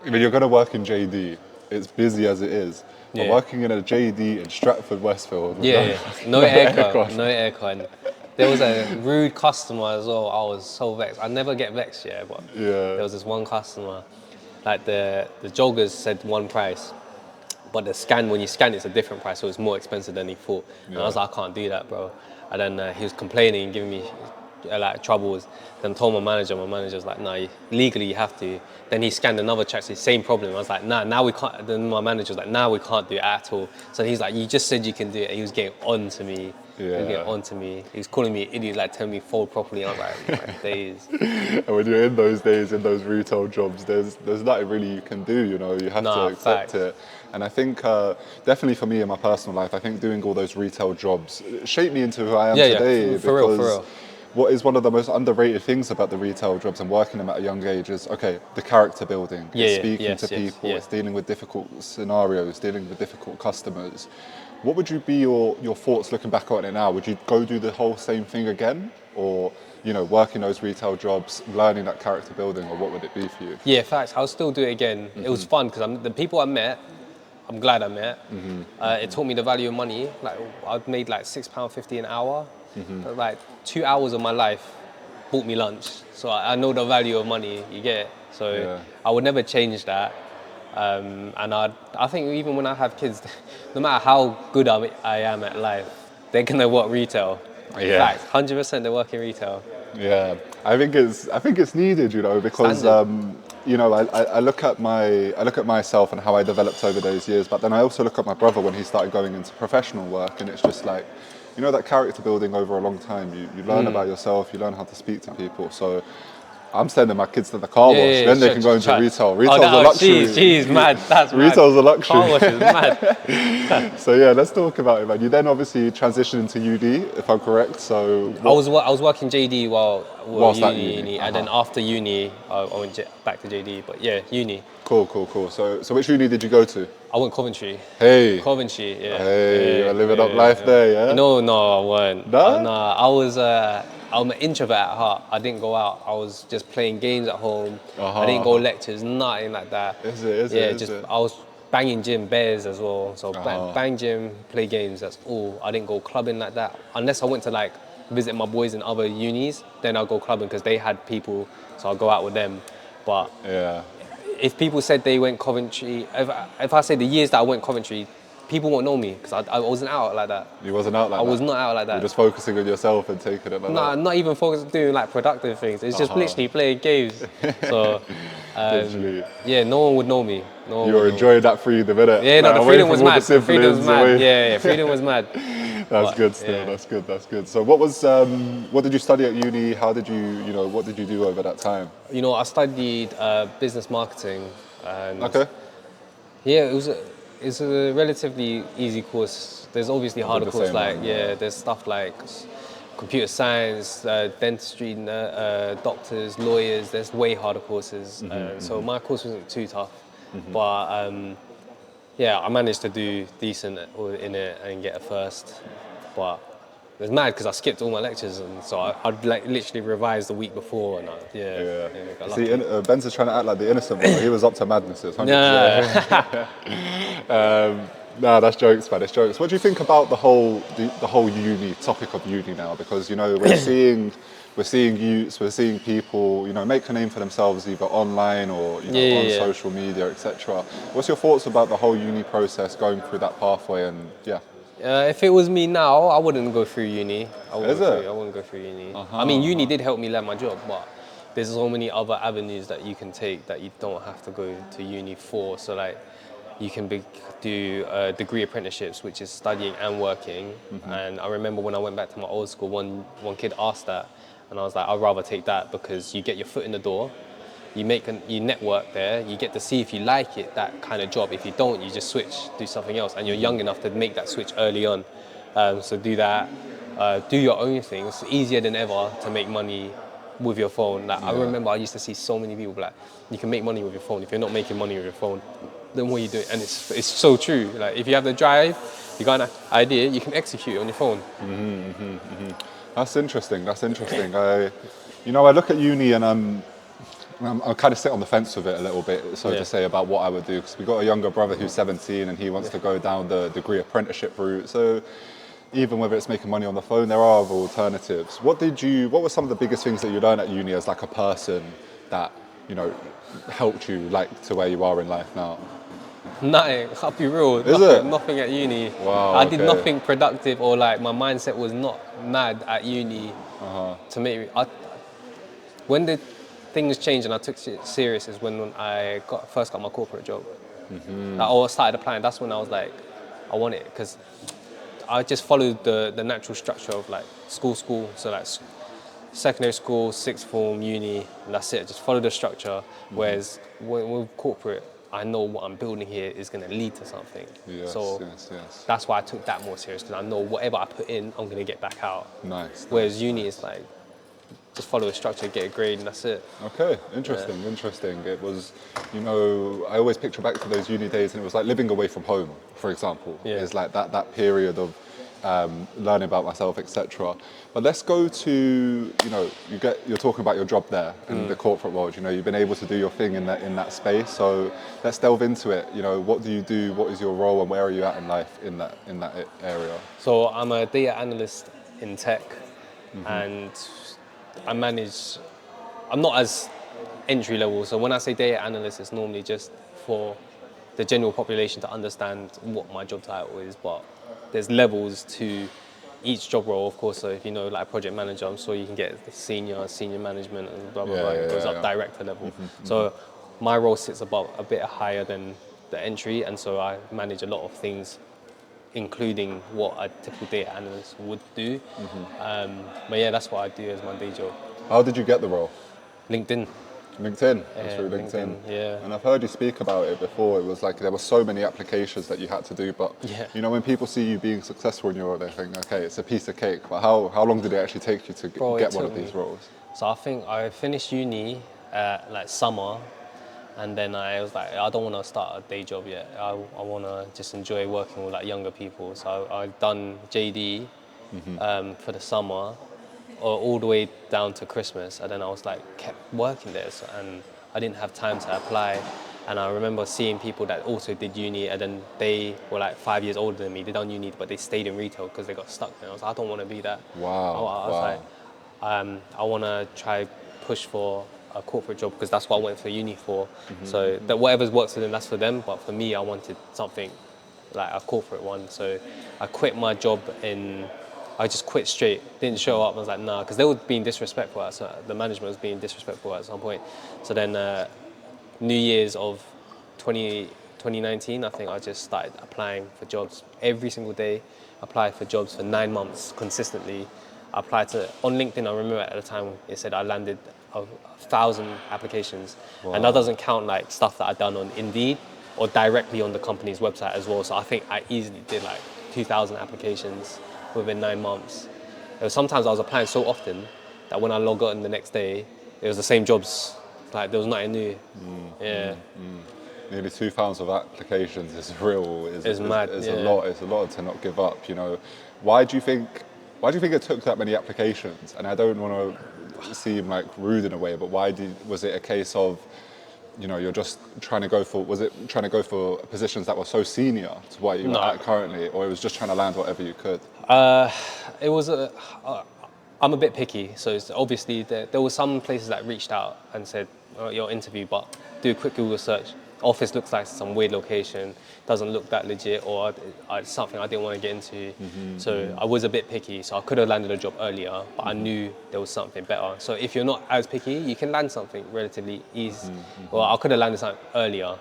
I mean, you're going to work in JD. It's busy as it is, but Yeah. working in a JD in Stratford Westfield with Yeah, no aircon. no aircon. There was a rude customer as well. I was so vexed. I never get vexed, yeah, but there was this one customer. Like the joggers said one price, but when you scan, it's a different price, so it's more expensive than he thought. And I was like, I can't do that, bro. And then he was complaining, giving me like troubles. Then told my manager was like, nah, legally you have to. Then he scanned another check, so same problem. I was like, nah, now we can't. Then my manager was like, nah, we can't do it at all. So he's like, you just said you can do it. And he was getting on to me. He was getting on to me. He was calling me an idiot, like telling me fold properly. I was like, my days. And when you're in those days, in those retail jobs, there's nothing really you can do, you know, you have to accept it. And I think definitely for me in my personal life, I think doing all those retail jobs shaped me into who I am today. Yeah, for real. What is one of the most underrated things about the retail jobs and working them at a young age is, okay, the character building. It's speaking to people, it's dealing with difficult scenarios, dealing with difficult customers. What would you be your thoughts looking back on it now? Would you go do the whole same thing again? Or, you know, working those retail jobs, learning that character building, or what would it be for you? Yeah, facts. I'll still do it again. It was fun because the people I met, I'm glad I met. It taught me the value of money. Like I've made like £6.50 an hour. But like 2 hours of my life bought me lunch. So I know the value of money. You get it. So I would never change that. And I think even when I have kids, no matter how good I am at life, they're gonna work retail. Facts. 100% they work in retail. Yeah, I think it's needed, you know, because you know, I look at myself and how I developed over those years, but then I also look at my brother when he started going into professional work, and it's just like, you know, that character building over a long time. You learn about yourself, you learn how to speak to people. So I'm sending my kids to the car wash, then they can go into retail. Retail's a luxury. Jeez, mad. That's mad. Retail's a luxury. Car wash is mad. So yeah, let's talk about it, man. You then obviously transitioned into UD, if I'm correct. So I was working JD whilst at uni, and then Uh-huh. after uni, I went back to JD. But yeah, uni. Cool. So which uni did you go to? I went Coventry. Hey. Coventry, yeah. Hey, you're living up life there, yeah? No, I weren't. No? No, I'm an introvert at heart. I didn't go out. I was just playing games at home. I didn't go lectures, nothing like that. Is it? I was banging gym, bears as well. So bang gym, play games, that's all. I didn't go clubbing like that. Unless I went to like visit my boys in other unis, then I'll go clubbing because they had people, so I'll go out with them. But if people said they went Coventry, if I say the years that I went Coventry, people won't know me because I wasn't out like that. You wasn't out like that? I was not out like that. You're just focusing on yourself and taking it like that? Nah, not even focusing doing like productive things. It's just literally playing games. So, yeah, no one would know me. You were enjoying that freedom, innit? Yeah, no, like, the freedom was mad. The freedom was mad. Yeah, freedom was mad. That's good still, that's good. So what did you study at uni? What did you do over that time? You know, I studied business marketing. And yeah, it's a relatively easy course. There's obviously harder courses there's stuff like computer science, dentistry, doctors, lawyers. There's way harder courses. So my course wasn't too tough, but yeah, I managed to do decent in it and get a first. But it was mad because I skipped all my lectures, and so I'd like literally revise the week before. And See, Benz is trying to act like the innocent one. He was up to madness. No, that's jokes, man. It's jokes. What do you think about the whole uni topic of uni now? Because you know we're seeing youths, we're seeing people, you know, make a name for themselves either online or on social media, etc. What's your thoughts about the whole uni process, going through that pathway, and if it was me now, I wouldn't go through uni. I wouldn't go through uni. I mean, uni did help me land my job, but there's so many other avenues that you can take that you don't have to go to uni for. So like, you can do degree apprenticeships, which is studying and working. And I remember when I went back to my old school, one kid asked that, And I was like, I'd rather take that because you get your foot in the door, you network there, you get to see if you like it, that kind of job. If you don't, you just switch, do something else, and you're young enough to make that switch early on. So do that, do your own things. It's easier than ever to make money with your phone. Like, I remember I used to see so many people like, you can make money with your phone. If you're not making money with your phone, then what are you doing? And it's so true. Like, if you have the drive, you got an idea, you can execute it on your phone. That's interesting. That's interesting. I look at uni and I'm kind of sit on the fence with it a little bit, so to say, about what I would do, because we've got a younger brother who's 17 and he wants to go down the degree apprenticeship route. So even whether it's making money on the phone, there are other alternatives. What were some of the biggest things that you learned at uni as like a person that, helped you like to where you are in life now? Nothing, I'll be real. Is it? Nothing at uni. Wow, I did okay. nothing productive, or like my mindset was not mad at uni to make me. When the things changed and I took it serious is when I first got my corporate job. Like, or started applying. That's when I was like, I want it, because I just followed the natural structure of like school. So like secondary school, sixth form, uni, and that's it. Just follow the structure. Whereas with corporate, I know what I'm building here is going to lead to something. Yes. That's why I took that more serious, because I know whatever I put in, I'm going to get back out. Nice. Whereas uni is like, just follow a structure, get a grade, and that's it. Okay, interesting. It was, I always picture back to those uni days, and it was like living away from home, for example. Yeah. It's like that period of learning about myself, etc. But let's go to, you're talking about your job there in the corporate world. You've been able to do your thing in that space. So let's delve into it. What do you do? What is your role, and where are you at in life in that area? So I'm a data analyst in tech, and I'm not as entry level. So when I say data analyst, it's normally just for the general population to understand what my job title is, but there's levels to each job role, of course. So if you know, like project manager, I'm sure you can get the senior management and blah, blah, blah. It goes up director level. So my role sits above, a bit higher than the entry, and so I manage a lot of things, including what a typical data analyst would do. But yeah, that's what I do as my day job. How did you get the role? LinkedIn. LinkedIn. Yeah, That's through LinkedIn. yeah. And I've heard you speak about it before. It was like there were so many applications that you had to do, but when people see you being successful in your role, they think, okay, it's a piece of cake. But how long did it actually take you to get one of these roles? So I think I finished uni like summer, and then I was like, I don't want to start a day job yet. I want to just enjoy working with like younger people. So I've done JD for the summer, all the way down to Christmas, and then I was like kept working there, and I didn't have time to apply. And I remember seeing people that also did uni, and then they were like 5 years older than me. They done uni, but they stayed in retail because they got stuck there. I was like, I don't want to be that. Wow. I was like, I want to try push for a corporate job, because that's what I went for uni for. So that whatever works for them, that's for them. But for me, I wanted something like a corporate one. So I quit my job I just quit straight, didn't show up. I was like, nah, because they were being disrespectful. The management was being disrespectful at some point. So then New Year's of 2019, I think I just started applying for jobs every single day. Applied for jobs for 9 months consistently. I applied on LinkedIn. I remember at the time it said I landed 1,000 applications. Wow. And that doesn't count like stuff that I've done on Indeed or directly on the company's website as well. So I think I easily did like 2,000 applications within 9 months. Sometimes I was applying so often that when I log on the next day, it was the same jobs. Like there was nothing new. Nearly 2,000 applications is real. It's mad. It's a lot. It's a lot to not give up. Why do you think it took that many applications? And I don't want to seem like rude in a way, but was it a case of, you're just trying to go for positions that were so senior to what you're at currently, or it was just trying to land whatever you could? It was I'm a bit picky, so it's obviously there were some places that reached out and said, your interview, but do a quick Google search. Office looks like some weird location, doesn't look that legit, or something I didn't want to get into. So I was a bit picky, so I could have landed a job earlier, but I knew there was something better. So if you're not as picky, you can land something relatively easy. Well, I could have landed something earlier,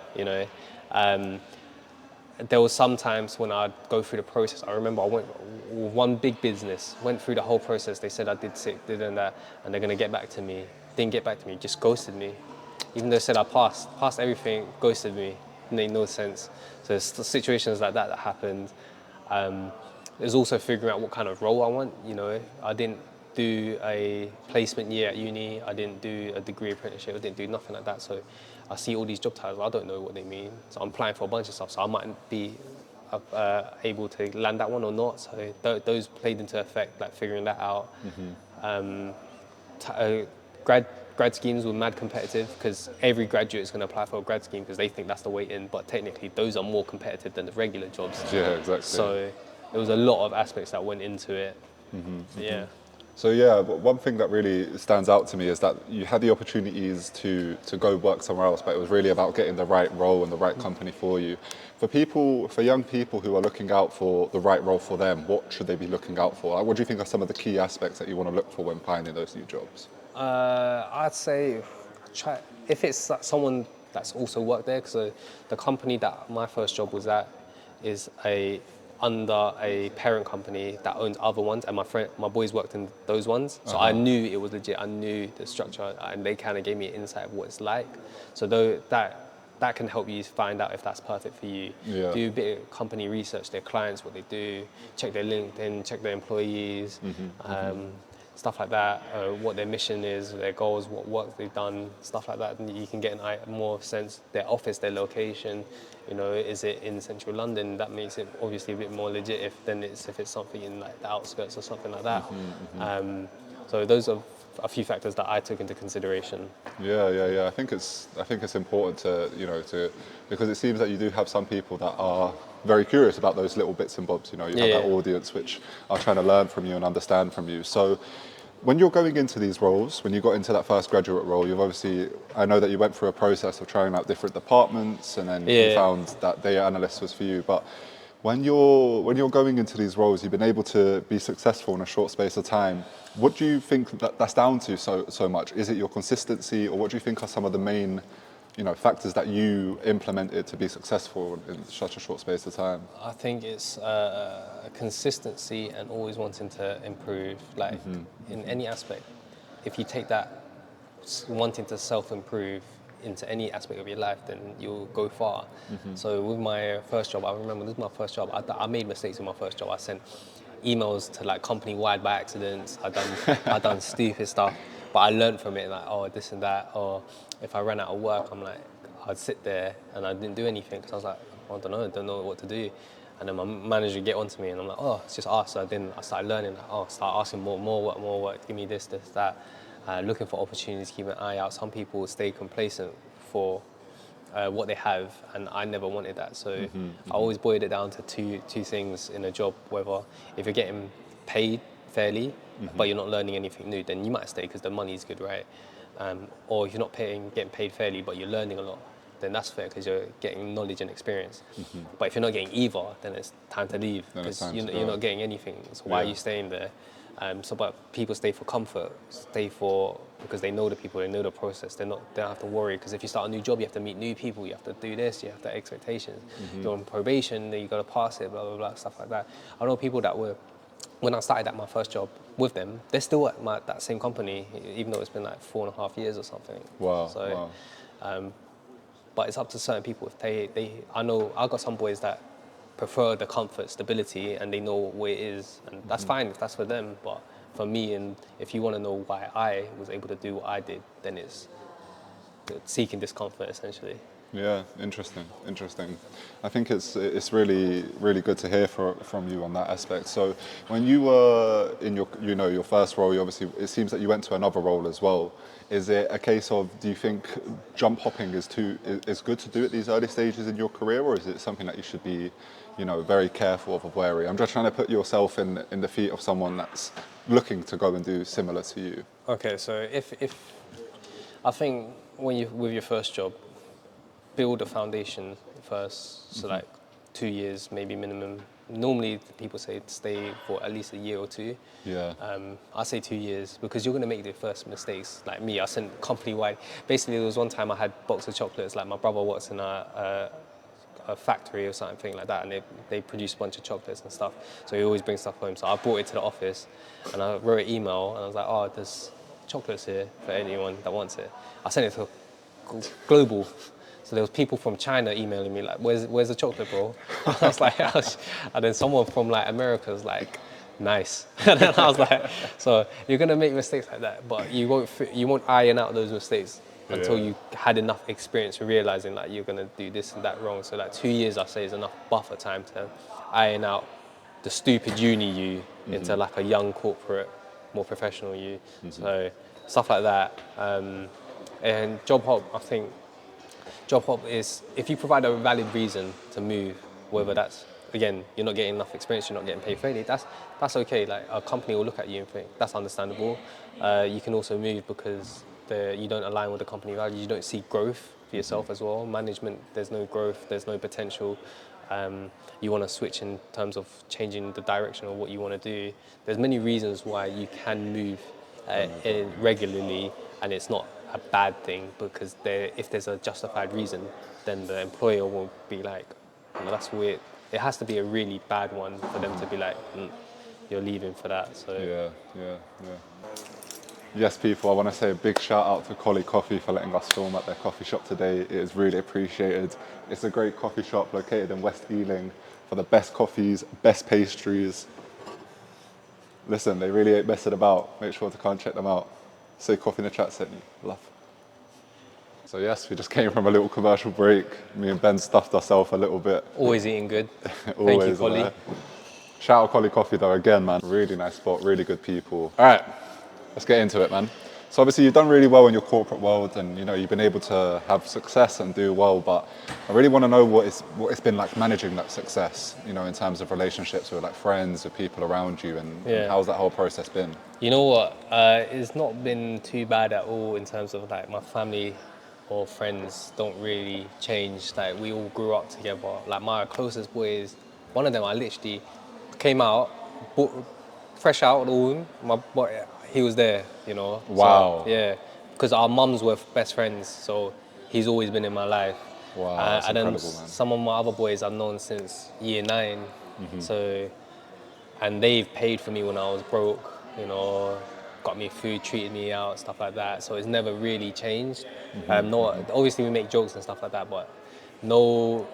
there was sometimes when I'd go through the process. I remember I went with one big business, went through the whole process. They said I did sick, did and that, and they're gonna get back to me. Didn't get back to me, just ghosted me. Even though they said I passed everything, ghosted me. Made no sense. So there's situations like that happened. There's also figuring out what kind of role I want. You know, I didn't do a placement year at uni. I didn't do a degree apprenticeship. I didn't do nothing like that. So I see all these job titles. I don't know what they mean. So I'm applying for a bunch of stuff. So I might be able to land that one or not. So those played into effect, like figuring that out. Grad schemes were mad competitive because every graduate is going to apply for a grad scheme because they think that's the way in. But technically, those are more competitive than the regular jobs. Yeah, exactly. So there was a lot of aspects that went into it. Yeah. So yeah, one thing that really stands out to me is that you had the opportunities to go work somewhere else, but it was really about getting the right role and the right company for you. For young people who are looking out for the right role for them, what should they be looking out for? What do you think are some of the key aspects that you want to look for when finding those new jobs? I'd say if it's someone that's also worked there, because the company that my first job was at is under a parent company that owns other ones, and my boys worked in those ones, so I knew it was legit. I knew the structure, and they kind of gave me an insight of what it's like. So that can help you find out if that's perfect for you. Yeah. Do a bit of company research, their clients, what they do, check their LinkedIn, check their employees. Stuff like that, what their mission is, their goals, what work they've done, stuff like that. And you can get more sense, their office, their location. You know, is it in central London? That makes it obviously a bit more legit if it's something in like the outskirts or something like that. So those are a few factors that I took into consideration. Yeah. I think it's important to because it seems that you do have some people that are very curious about those little bits and bobs. You know, you have that audience which are trying to learn from you and understand from you. So when you're going into these roles, when you got into that first graduate role, I know that you went through a process of trying out different departments, and then you found that data analyst was for you. But when you're going into these roles, you've been able to be successful in a short space of time. What do you think that's down to so much? Is it your consistency, or what do you think are some of the main factors that you implemented to be successful in such a short space of time? I think it's consistency and always wanting to improve, like in any aspect. If you take that wanting to self-improve into any aspect of your life, then you'll go far. So with my first job, I remember this is my first job. I made mistakes in my first job. I sent emails to like company-wide by accidents. I done stupid stuff, but I learned from it, like this and that. Or if I ran out of work, I'd sit there and I didn't do anything because I was like, I don't know what to do. And then my manager would get onto me and I'm like, it's just ask. So then I started learning, start asking more work, give me this, that. Looking for opportunities, keep an eye out. Some people stay complacent for what they have, and I never wanted that. So I always boiled it down to two things in a job, whether if you're getting paid fairly, but you're not learning anything new, then you might stay because the money's good, right? Or if you're not getting paid fairly, but you're learning a lot, then that's fair because you're getting knowledge and experience. But if you're not getting either, then it's time to leave because you're not getting anything. So why are you staying there? But people stay for comfort, because they know the people, they know the process. They don't have to worry, because if you start a new job, you have to meet new people, you have to do this, you have to have expectations. You're on probation, then you got to pass it, blah, blah, blah, stuff like that. I know people that were, when I started at my first job with them, they're still at that same company, even though it's been like 4.5 years or something. Wow. But it's up to certain people. If I know I got some boys that prefer the comfort, stability, and they know where it is, and that's fine if that's for them. But for me, and if you want to know why I was able to do what I did, then it's seeking discomfort essentially. Yeah, interesting. I think it's really, really good to hear from you on that aspect. So when you were in your first role, it seems that you went to another role as well. Is it a case of, do you think jump hopping is good to do at these early stages in your career, or is it something that you should be, very careful of, wary? I'm just trying to put yourself in the feet of someone that's looking to go and do similar to you. Okay, so if I think with your first job, build a foundation first, so like 2 years maybe minimum. Normally people say stay for at least a year or two. Yeah. I say 2 years because you're going to make the first mistakes. Like me, I sent company-wide. Basically, there was one time I had a box of chocolates. Like my brother works in a factory or something like that, and they produce a bunch of chocolates and stuff. So he always brings stuff home. So I brought it to the office, and I wrote an email, and I was like, oh, there's chocolates here for anyone that wants it. I sent it to global. So there was people from China emailing me like, where's the chocolate, bro? I was like, and then someone from like America was like, nice. And then I was like, so you're gonna make mistakes like that, but you won't iron out those mistakes until you had enough experience realizing like you're gonna do this and that wrong. So like 2 years, I say, is enough buffer time to iron out the stupid uni you into like a young corporate, more professional you. So stuff like that. And job hop, I think. Job hop is if you provide a valid reason to move, whether that's, again, you're not getting enough experience, you're not getting paid fairly, that's okay. Like a company will look at you and think that's understandable. You can also move because you don't align with the company values, you don't see growth for yourself as well. Management, there's no growth, there's no potential. You want to switch in terms of changing the direction of what you want to do. There's many reasons why you can move regularly, and it's not a bad thing, because if there's a justified reason, then the employer will be like, well, that's weird. It has to be a really bad one for them to be like, you're leaving for that. So Yeah. Yes, people, I want to say a big shout out to Collie Coffee for letting us film at their coffee shop today. It is really appreciated. It's a great coffee shop located in West Ealing for the best coffees, best pastries. Listen, they really ain't messing about. Make sure to come and check them out. Say Coffee in the chat sent you. Love. So yes, we just came from a little commercial break. Me and Ben stuffed ourselves a little bit. always eating good. Always, Thank you, Collie. Shout out Collie Coffee though, again, man. Really nice spot, really good people. All right, let's get into it, man. So obviously you've done really well in your corporate world, and you've been able to have success and do well, but I really want to know what it's been like managing that success, in terms of relationships with like friends, with people around you, and how's that whole process been? You know what? It's not been too bad at all in terms of like my family or friends don't really change. Like we all grew up together. Like my closest boys, one of them I literally came out, fresh out of the womb. My boy, he was there, Wow. So, yeah, because our mums were best friends, so he's always been in my life. Wow, that's and then incredible, man. some of my other boys I've known since year 9. So, and they've paid for me when I was broke, got me food, treated me out, stuff like that. So it's never really changed. Obviously we make jokes and stuff like that, but nothing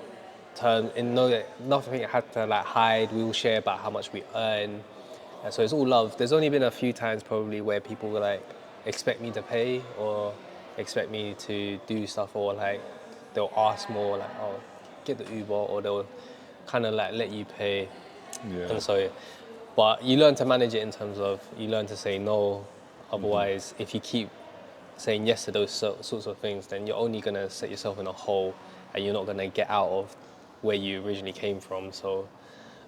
had to like hide. We all share about how much we earn. And so it's all love. There's only been a few times probably where people were like expect me to pay or expect me to do stuff, or like they'll ask more like, oh, get the Uber, or they'll kind of like let you pay. Yeah. And so, but you learn to manage it in terms of you learn to say no. Otherwise, if you keep saying yes to those sorts of things, then you're only going to set yourself in a hole, and you're not going to get out of where you originally came from. So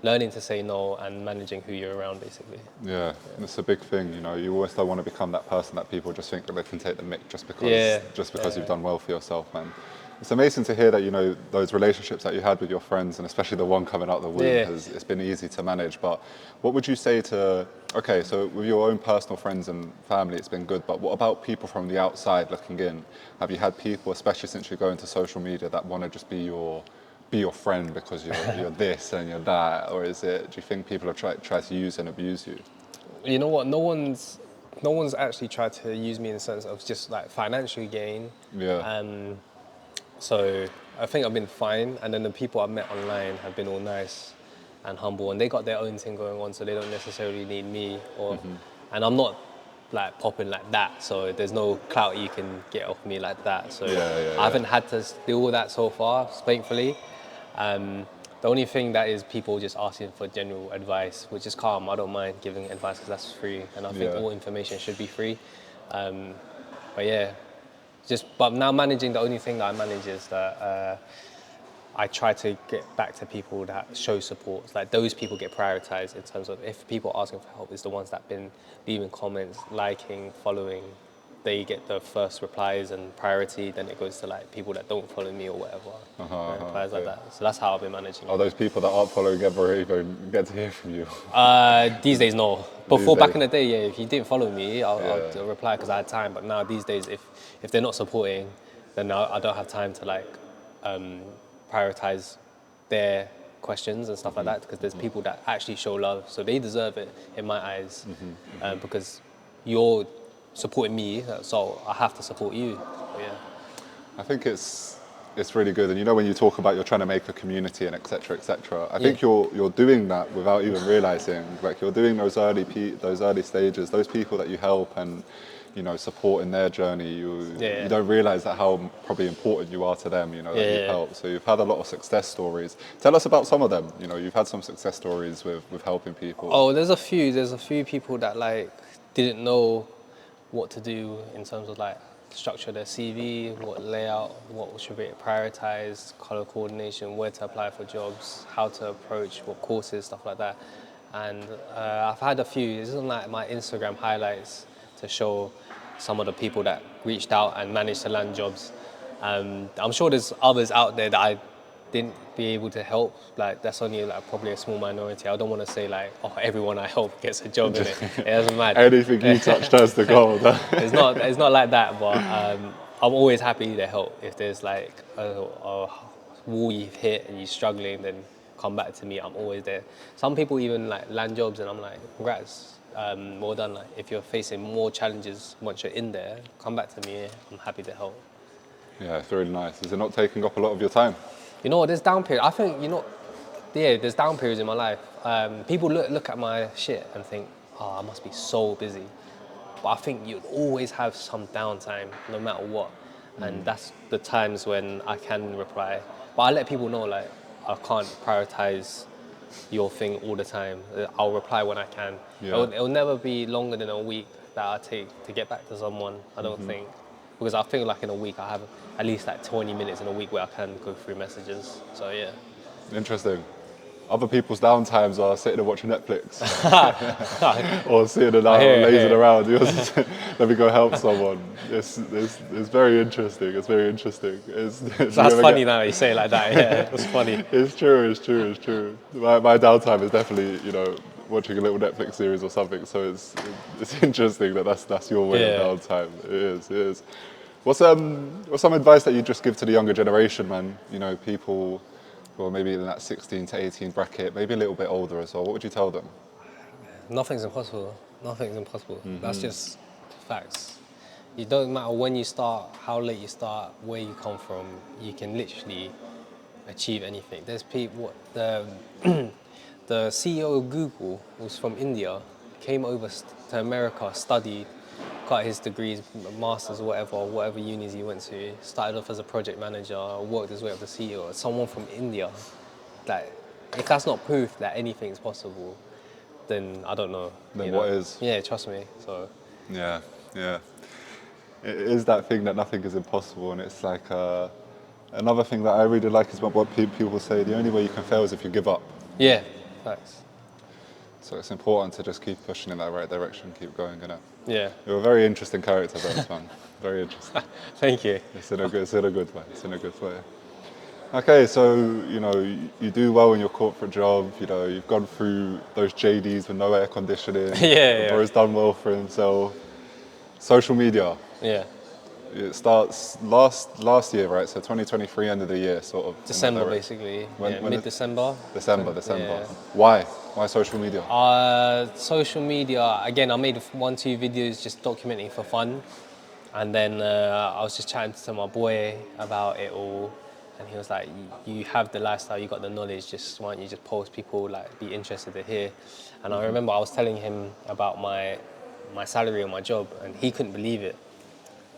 learning to say no and managing who you're around, basically. Yeah, it's a big thing, you always don't want to become that person that people just think that they can take the mick just because you've done well for yourself, man. It's amazing to hear that, those relationships that you had with your friends, and especially the one coming out of the womb, it's been easy to manage. But what would you say so with your own personal friends and family, it's been good, but what about people from the outside looking in? Have you had people, especially since you're going to social media, that want to just be your friend because you're this and you're that, or do you think people have tried to use and abuse you? You know what? No one's actually tried to use me in the sense of just like financial gain. Yeah. So I think I've been fine, and then the people I've met online have been all nice and humble, and they got their own thing going on, so they don't necessarily need me. And I'm not like popping like that, so there's no clout you can get off me like that. So I haven't had to deal with that so far, thankfully. The only thing that is people just asking for general advice, which is calm. I don't mind giving advice because that's free, and I think all information should be free. But yeah, but now managing, the only thing that I manage is that I try to get back to people that show support. Like those people get prioritized in terms of if people asking for help is the ones that been leaving comments, liking, following. They get the first replies and priority, then it goes to like people that don't follow me or whatever. Replies like that. So that's how I've been managing. Are those people that aren't following ever even get to hear from you? These days, no. Before, back in the day, if you didn't follow me, I'll reply because I had time. But now these days, if they're not supporting, then I don't have time to like prioritize their questions and stuff like that, because there's people that actually show love, so they deserve it in my eyes, because you're supporting me, so I have to support you. So, yeah. I think it's really good, and you know when you talk about you're trying to make a community and etc. etc. I think you're doing that without even realizing. Like you're doing those early stages, those people that you help and support in their journey. You don't realize that how probably important you are to them. That you've helped. So you've had a lot of success stories. Tell us about some of them. You've had some success stories with helping people. Oh, there's a few people that like didn't know what to do in terms of like structure their CV, what layout, what should be prioritized, color coordination, where to apply for jobs, how to approach, what courses, stuff like that. And I've had a few. This is like my Instagram highlights to show some of the people that reached out and managed to land jobs. I'm sure there's others out there that I didn't be able to help. Like that's only like probably a small minority. I don't want to say like, oh, everyone I help gets a job in it. It doesn't matter. Anything you touch turns to gold. It's not like that. But I'm always happy to help. If there's like a wall you've hit and you're struggling, then come back to me. I'm always there. Some people even like land jobs, and I'm like, congrats, well done. Like if you're facing more challenges once you're in there, come back to me. I'm happy to help. Yeah, it's really nice. Is it not taking up a lot of your time? You know what, there's down periods. I think, there's down periods in my life. People look at my shit and think, oh, I must be so busy. But I think you'd always have some downtime, no matter what. And that's the times when I can reply. But I let people know, like, I can't prioritize your thing all the time. I'll reply when I can. Yeah. It'll never be longer than a week that I take to get back to someone, I don't think. Because I feel like in a week I have at least like 20 minutes in a week where I can go through messages. So yeah. Interesting. Other people's downtimes are sitting and watching Netflix. Or sitting and lazing around. Let me go help someone. It's very interesting. It's very interesting. That's funny now you say it like that. Yeah, it's funny. It's true. My downtime is definitely, watching a little Netflix series or something. So it's interesting that's your way of downtime. It is. What's some advice that you just give to the younger generation, man? People who are maybe in that 16 to 18 bracket, maybe a little bit older as well. What would you tell them? Nothing's impossible. That's just facts. It doesn't matter when you start, how late you start, where you come from. You can literally achieve anything. There's people. The CEO of Google was from India, came over to America, studied, got his degrees, masters, whatever unis he went to. Started off as a project manager, worked his way up to CEO. Someone from India. Like, if that's not proof that anything's possible, then I don't know. Then what is? Yeah, trust me. So. Yeah. It is that thing that nothing is impossible, and it's like another thing that I really like is what people say. The only way you can fail is if you give up. Yeah, facts. So it's important to just keep pushing in that right direction, keep going, Yeah. You're a very interesting character, Benz, man. Very interesting. Thank you. It's in a good way. Okay, so you do well in your corporate job. You've gone through those JDs with no air conditioning. Yeah. Bro's done well for himself. Social media. Yeah. It starts last year, right? So 2023, end of the year, sort of. December, basically. Mid-December. December. Yeah. Why social media? Social media, again, I made 1-2 videos just documenting for fun. And then I was just chatting to my boy about it all. And he was like, you have the lifestyle, you got the knowledge, why don't you just post, people like be interested to hear. And I remember I was telling him about my salary on my job, and he couldn't believe it.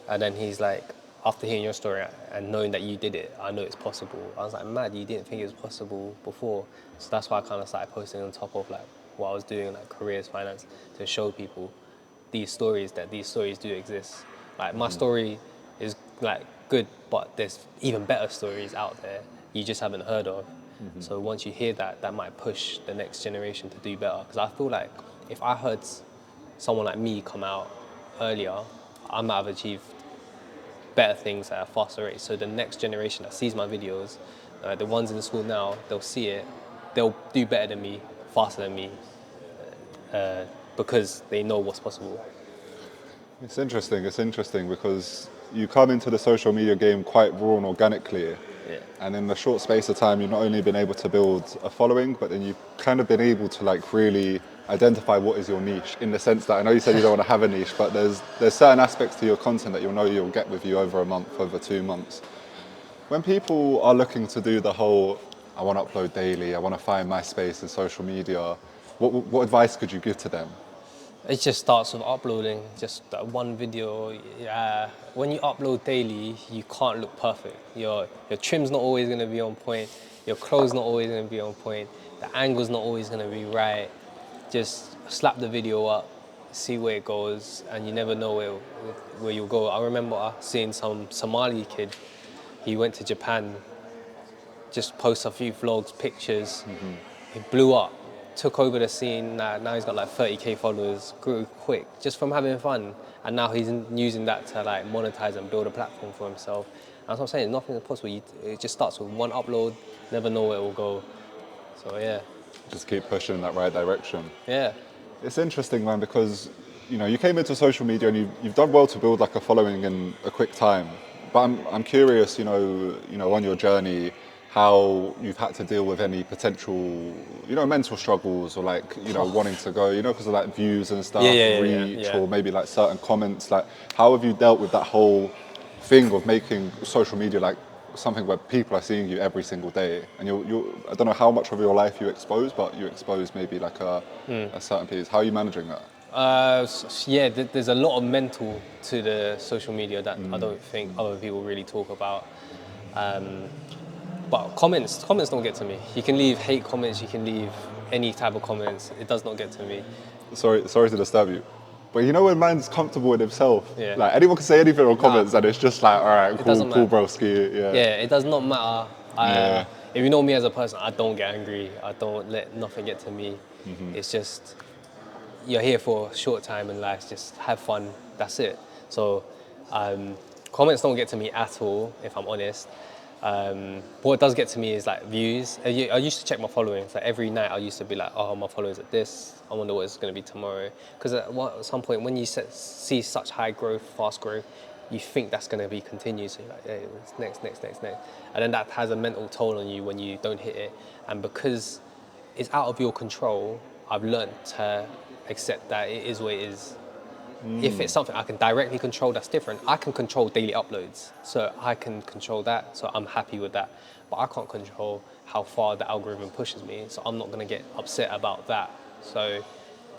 And then he's like, after hearing your story and knowing that you did it, I know it's possible. I was like, mad, you didn't think it was possible before. So that's why I kind of started posting on top of like what I was doing, like careers, finance, to show people these stories do exist. Like my story is like good, but there's even better stories out there you just haven't heard of. So once you hear that, that might push the next generation to do better. Because I feel like if I heard someone like me come out earlier, I might have achieved better things at a faster rate. So the next generation that sees my videos, the ones in school now, they'll see it, they'll do better than me, faster than me, because they know what's possible. It's interesting because you come into the social media game quite raw and organically, Yeah. And in the short space of time, you've not only been able to build a following, but then you've kind of been able to like really identify what is your niche, in the sense that I know you said you don't want to have a niche, but there's certain aspects to your content that you'll get with you over a month, over 2 months. When people are looking to do the whole, I want to upload daily, I want to find my space in social media, what advice could you give to them? It just starts with uploading, just that one video. When you upload daily, you can't look perfect. Your trim's not always going to be on point. Your clothes not always going to be on point. The angle's not always going to be right. Just slap the video up, see where it goes, and you never know where you'll go. I remember seeing some Somali kid. He went to Japan, just post a few vlogs, pictures. He blew up, took over the scene. Now he's got like 30k followers, grew quick just from having fun. And now he's using that to like monetize and build a platform for himself. That's what I'm saying, nothing is possible. It just starts with one upload, never know where it will go. So yeah. Just keep pushing in that right direction. Yeah. It's interesting, man, because you came into social media and you've done well to build like a following in a quick time. But I'm curious, on your journey, how you've had to deal with any potential, mental struggles or like, wanting to go, because of like views and stuff, reach, or maybe like certain comments. Like, how have you dealt with that whole thing of making social media like something where people are seeing you every single day, and I don't know how much of your life you expose, but you expose maybe like a certain piece. How are you managing that? There's a lot of mental to the social media that I don't think other people really talk about. But comments don't get to me. You can leave hate comments, you can leave any type of comments. It does not get to me. Sorry to disturb you, but when man's comfortable with himself, Yeah. like anyone can say anything on comments, and it's just like, all right, cool, broski. Yeah, it does not matter. If you know me as a person, I don't get angry. I don't let nothing get to me. It's just, you're here for a short time in life, just have fun, that's it. So comments don't get to me at all, if I'm honest. What does get to me is like views. I used to check my following. So every night I used to be like, oh, my followers at this. I wonder what it's going to be tomorrow. Because at some point when you see such high growth, fast growth, you think that's going to be continued. So you're like, hey, it's next. And then that has a mental toll on you when you don't hit it. And because it's out of your control, I've learned to accept that it is what it is. If it's something I can directly control, that's different. I can control daily uploads, so I can control that, so I'm happy with that. But I can't control how far the algorithm pushes me, so I'm not gonna get upset about that. So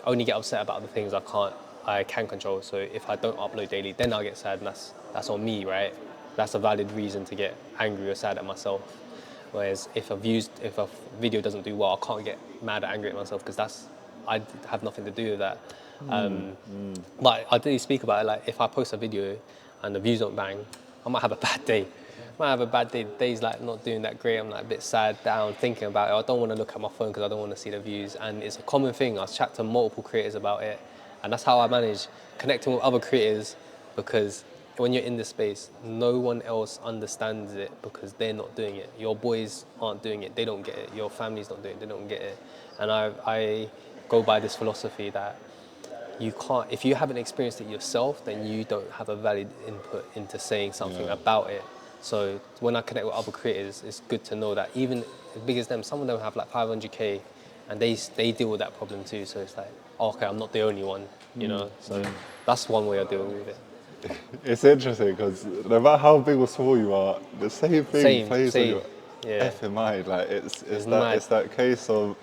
I only get upset about the things I can control. So if I don't upload daily, then I'll get sad, and that's on me, right? That's a valid reason to get angry or sad at myself. Whereas if a video doesn't do well, I can't get mad or angry at myself, because I have nothing to do with that. But I do speak about it, like if I post a video and the views don't bang, I might have a bad day. The day's like not doing that great, I'm like a bit sad, down, thinking about it. I don't want to look at my phone because I don't want to see the views. And it's a common thing. I've chatted to multiple creators about it. And that's how I manage connecting with other creators, because when you're in this space, no one else understands it because they're not doing it. Your boys aren't doing it, they don't get it. Your family's not doing it, they don't get it. And I go by this philosophy that you can't, if you haven't experienced it yourself, then you don't have a valid input into saying something about it. So when I connect with other creators, it's good to know that even as big as them, some of them have like 500k, and they deal with that problem too. So it's like, oh, okay, I'm not the only one, So that's one way I deal with it. It's interesting because no matter how big or small you are, the same thing plays on your effing mind. Like it's that case of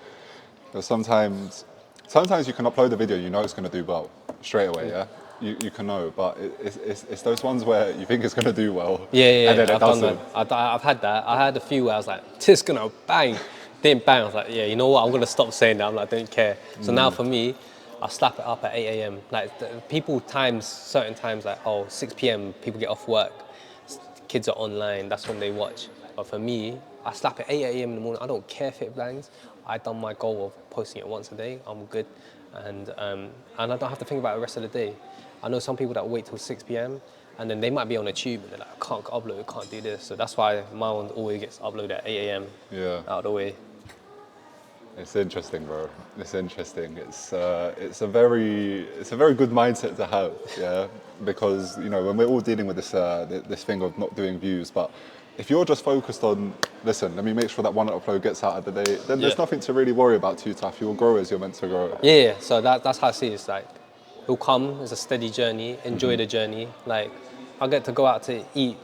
sometimes you can upload a video, it's going to do well straight away, yeah? You can know, but it's those ones where you think it's going to do well, and then it doesn't. I've had that. I had a few where I was like, this is going to bang. Didn't bang. I was like, yeah, you know what? I'm going to stop saying that. I'm like, I don't care. So now for me, I slap it up at 8 a.m. Like people certain times, like 6 p.m. people get off work, kids are online. That's when they watch. But for me, I slap it 8 a.m. in the morning. I don't care if it bangs. I've done my goal of posting it once a day. I'm good, and I don't have to think about it the rest of the day. I know some people that wait till 6 p.m. and then they might be on a tube and they're like, I can't upload, I can't do this. So that's why my one always gets uploaded at 8 a.m. Out of the way. It's interesting, bro. It's interesting. It's a very good mindset to have, yeah. Because when we're all dealing with this thing of not doing views, but if you're just focused on, listen, let me make sure that one upload gets out of the day, then there's nothing to really worry about too tough. You'll grow as you're meant to grow. Yeah, so that's how I see it. It's like, it'll come, it's a steady journey, enjoy the journey. Like, I get to go out to eat,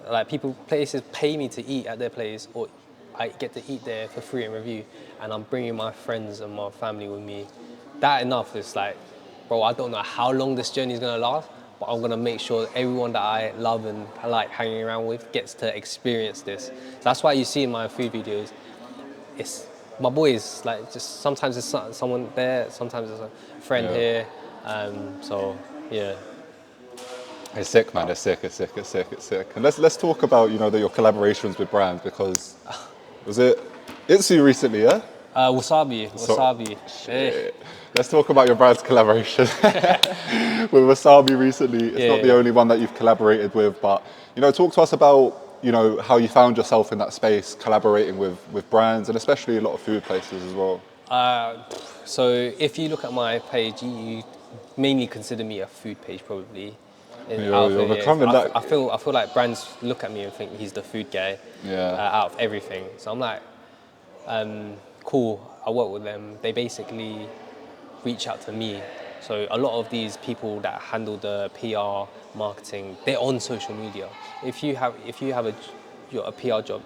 like places pay me to eat at their place, or I get to eat there for free and review, and I'm bringing my friends and my family with me. That enough is like, bro, I don't know how long this journey is gonna last, but I'm gonna make sure that everyone that I love and I like hanging around with gets to experience this. So that's why you see in my food videos, it's my boys. Like, just sometimes it's someone there, sometimes it's a friend here. So yeah. It's sick, man. It's sick. It's sick. It's sick. It's sick. And let's talk about your collaborations with brands, because was it Itsu recently, yeah? Wasabi. Hey. Let's talk about your brand's collaboration with Wasabi recently. It's not the only one that you've collaborated with, but talk to us about how you found yourself in that space, collaborating with brands, and especially a lot of food places as well. So if you look at my page, you mainly consider me a food page, probably. You're becoming that. I feel like brands look at me and think he's the food guy. Out of everything. So I'm like, cool. I work with them. They basically reach out to me. So a lot of these people that handle the PR, marketing, they're on social media. If you have a PR job,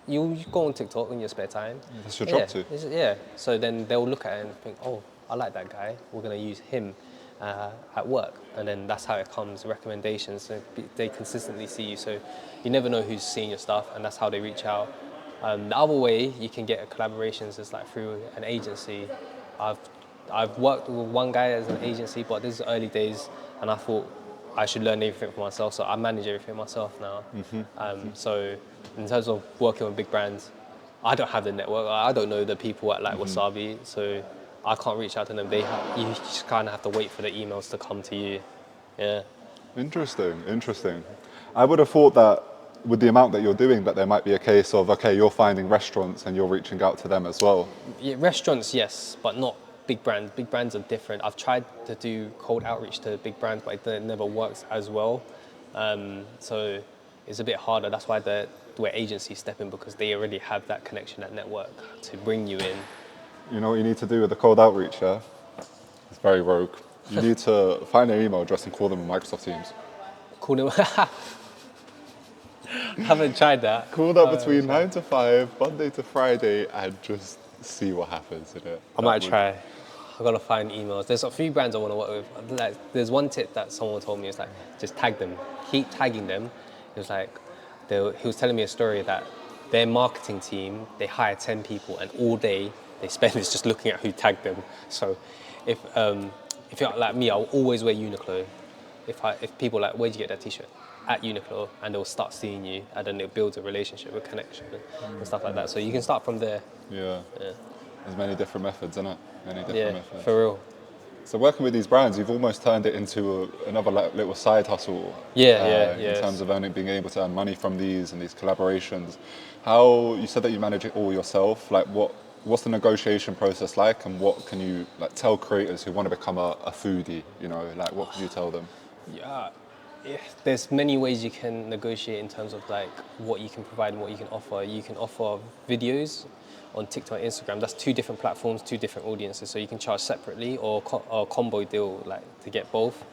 you go on TikTok in your spare time. That's your job too. Yeah. So then they'll look at it and think, oh, I like that guy. We're gonna use him at work, and then that's how it comes. Recommendations. So they consistently see you. So you never know who's seeing your stuff, and that's how they reach out. The other way you can get collaborations is like through an agency. I've worked with one guy as an agency, but this is early days, and I thought I should learn everything for myself. So I manage everything myself now. So in terms of working with big brands, I don't have the network. I don't know the people at like Wasabi, so I can't reach out to them. You just kind of have to wait for the emails to come to you. Yeah. Interesting. I would have thought that with the amount that you're doing, that there might be a case of, okay, you're finding restaurants and you're reaching out to them as well. Yeah, restaurants, yes, but not big brands. Big brands are different. I've tried to do cold outreach to big brands, but it never works as well. So it's a bit harder. That's why where agencies step in, because they already have that connection, that network to bring you in. You know what you need to do with the cold outreach, yeah? It's very rogue. You need to find their email address and call them on Microsoft Teams. Call them. Haven't tried that. Call that between 9 to 5, Monday to Friday, and just see what happens in it. I might try. I've got to find emails. There's a few brands I want to work with. Like, there's one tip that someone told me. It's like, just tag them. Keep tagging them. It was like, he was telling me a story that their marketing team, they hire 10 people, and all day they spend is just looking at who tagged them. So if you're like me, I'll always wear Uniqlo. If people are like, where'd you get that t-shirt? At Uniqlo, and they'll start seeing you, and then it builds a relationship, a connection, and stuff like that. So you can start from there. Yeah. There's many different methods, isn't it? Many different methods. For real. So working with these brands, you've almost turned it into another little side hustle. In terms of being able to earn money from these and these collaborations. How, you said that you manage it all yourself. Like, what's the negotiation process like, and what can you tell creators who want to become a foodie? What can you tell them? Yeah. There's many ways you can negotiate in terms of like what you can provide and what you can offer. You can offer videos on TikTok and Instagram. That's two different platforms, two different audiences. So you can charge separately or a combo deal, like to get both.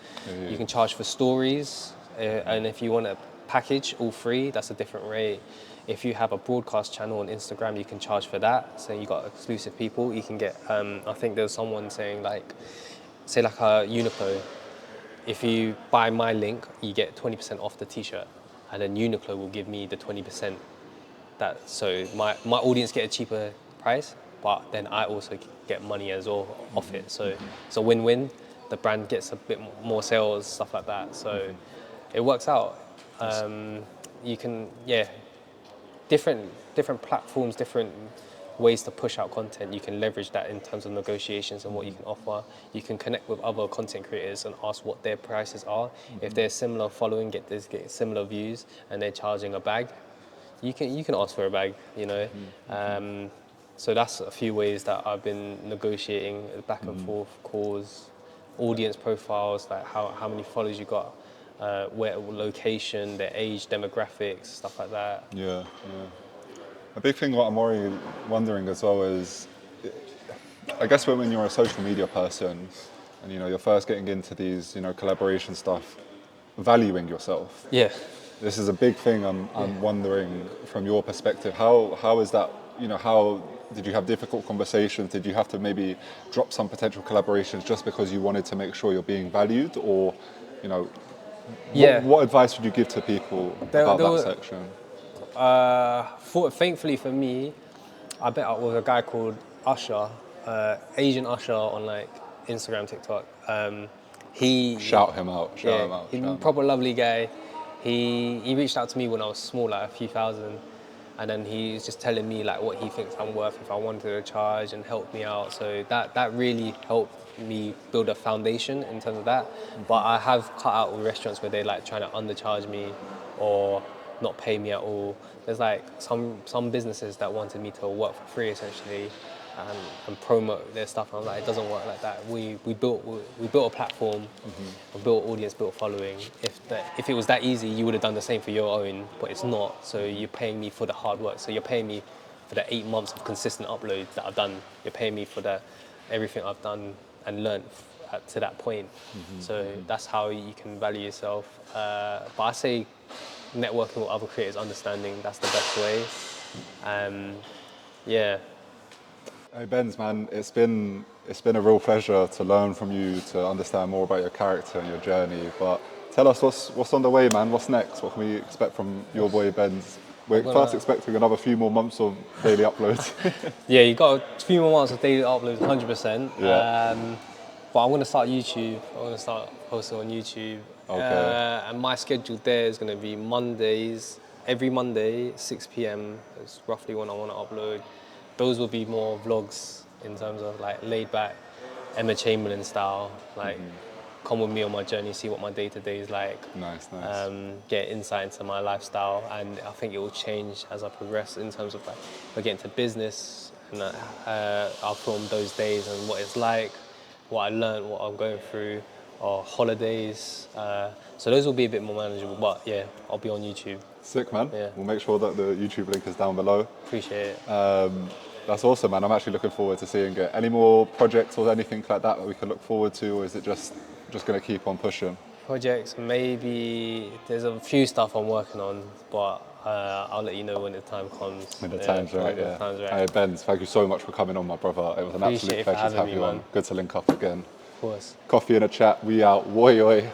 You can charge for stories, and if you want a package, all free, that's a different rate. If you have a broadcast channel on Instagram, you can charge for that. So you got exclusive people. You can get. I think there was someone saying say a Uniqlo. If you buy my link, you get 20% off the t-shirt, and then Uniqlo will give me the 20%. So my audience get a cheaper price, but then I also get money as well off it. So it's a win-win. The brand gets a bit more sales, stuff like that. So it works out. You can, different platforms, different ways to push out content. You can leverage that in terms of negotiations and what you can offer. You can connect with other content creators and ask what their prices are. If they're similar following, get similar views, and they're charging a bag, you can ask for a bag, So that's a few ways that I've been negotiating, back and forth calls, audience profiles, like how many followers you got. where location, their age, demographics, stuff like that. Yeah. A big thing what I'm already wondering as well is, I guess when you're a social media person and you're first getting into these collaboration stuff, valuing yourself. Yeah. This is a big thing. I'm wondering from your perspective, how is that? How did you have difficult conversations? Did you have to maybe drop some potential collaborations just because you wanted to make sure you're being valued, or what advice would you give to people about that section? Thankfully for me, I met up with a guy called Usher, Asian Usher on like Instagram, TikTok. Shout him out. He's a proper lovely guy. He reached out to me when I was small, like a few thousand, and then he's just telling me like what he thinks I'm worth if I wanted to charge and help me out. So that really helped me build a foundation in terms of that. But I have cut out with restaurants where they like trying to undercharge me or not pay me at all. There's like some businesses that wanted me to work for free essentially and promote their stuff. And I was like, it doesn't work like that. We built a platform, we built audience, built following. If it was that easy, you would have done the same for your own, but it's not. So you're paying me for the hard work. So you're paying me for the 8 months of consistent uploads that I've done. You're paying me for everything I've done and learned to that point. So that's how you can value yourself. But I say networking with other creators, understanding that's the best way. Yeah. Hey Benz, man, it's been a real pleasure to learn from you, to understand more about your character and your journey. But tell us what's on the way, man. What's next? What can we expect from your boy Benz? We're first expecting another few more months of daily uploads. Yeah, you got a few more months of daily uploads, 100%. Yeah. But I'm going to start YouTube. I'm going to start posting on YouTube. Okay. And my schedule there is going to be Mondays, every Monday, 6 p.m. That's roughly when I want to upload. Those will be more vlogs in terms of like laid back, Emma Chamberlain style. Like, come with me on my journey, see what my day-to-day is like. Nice. Get insight into my lifestyle, and I think it will change as I progress in terms of like, if I get into business, and I'll film those days and what it's like, what I learned, what I'm going through, or holidays. So those will be a bit more manageable, but yeah, I'll be on YouTube. Sick, man. Yeah. We'll make sure that the YouTube link is down below. Appreciate it. That's awesome, man. I'm actually looking forward to seeing it. Any more projects or anything like that we can look forward to, or is it just going to keep on pushing? Projects, maybe there's a few stuff I'm working on, but I'll let you know when the time comes. When the time's right, yeah. Time's right. Hey, Benz, thank you so much for coming on, my brother. It was an absolute pleasure to have you on. Good to link up again. Of course. Coffee and a chat. We out. Woi, oi.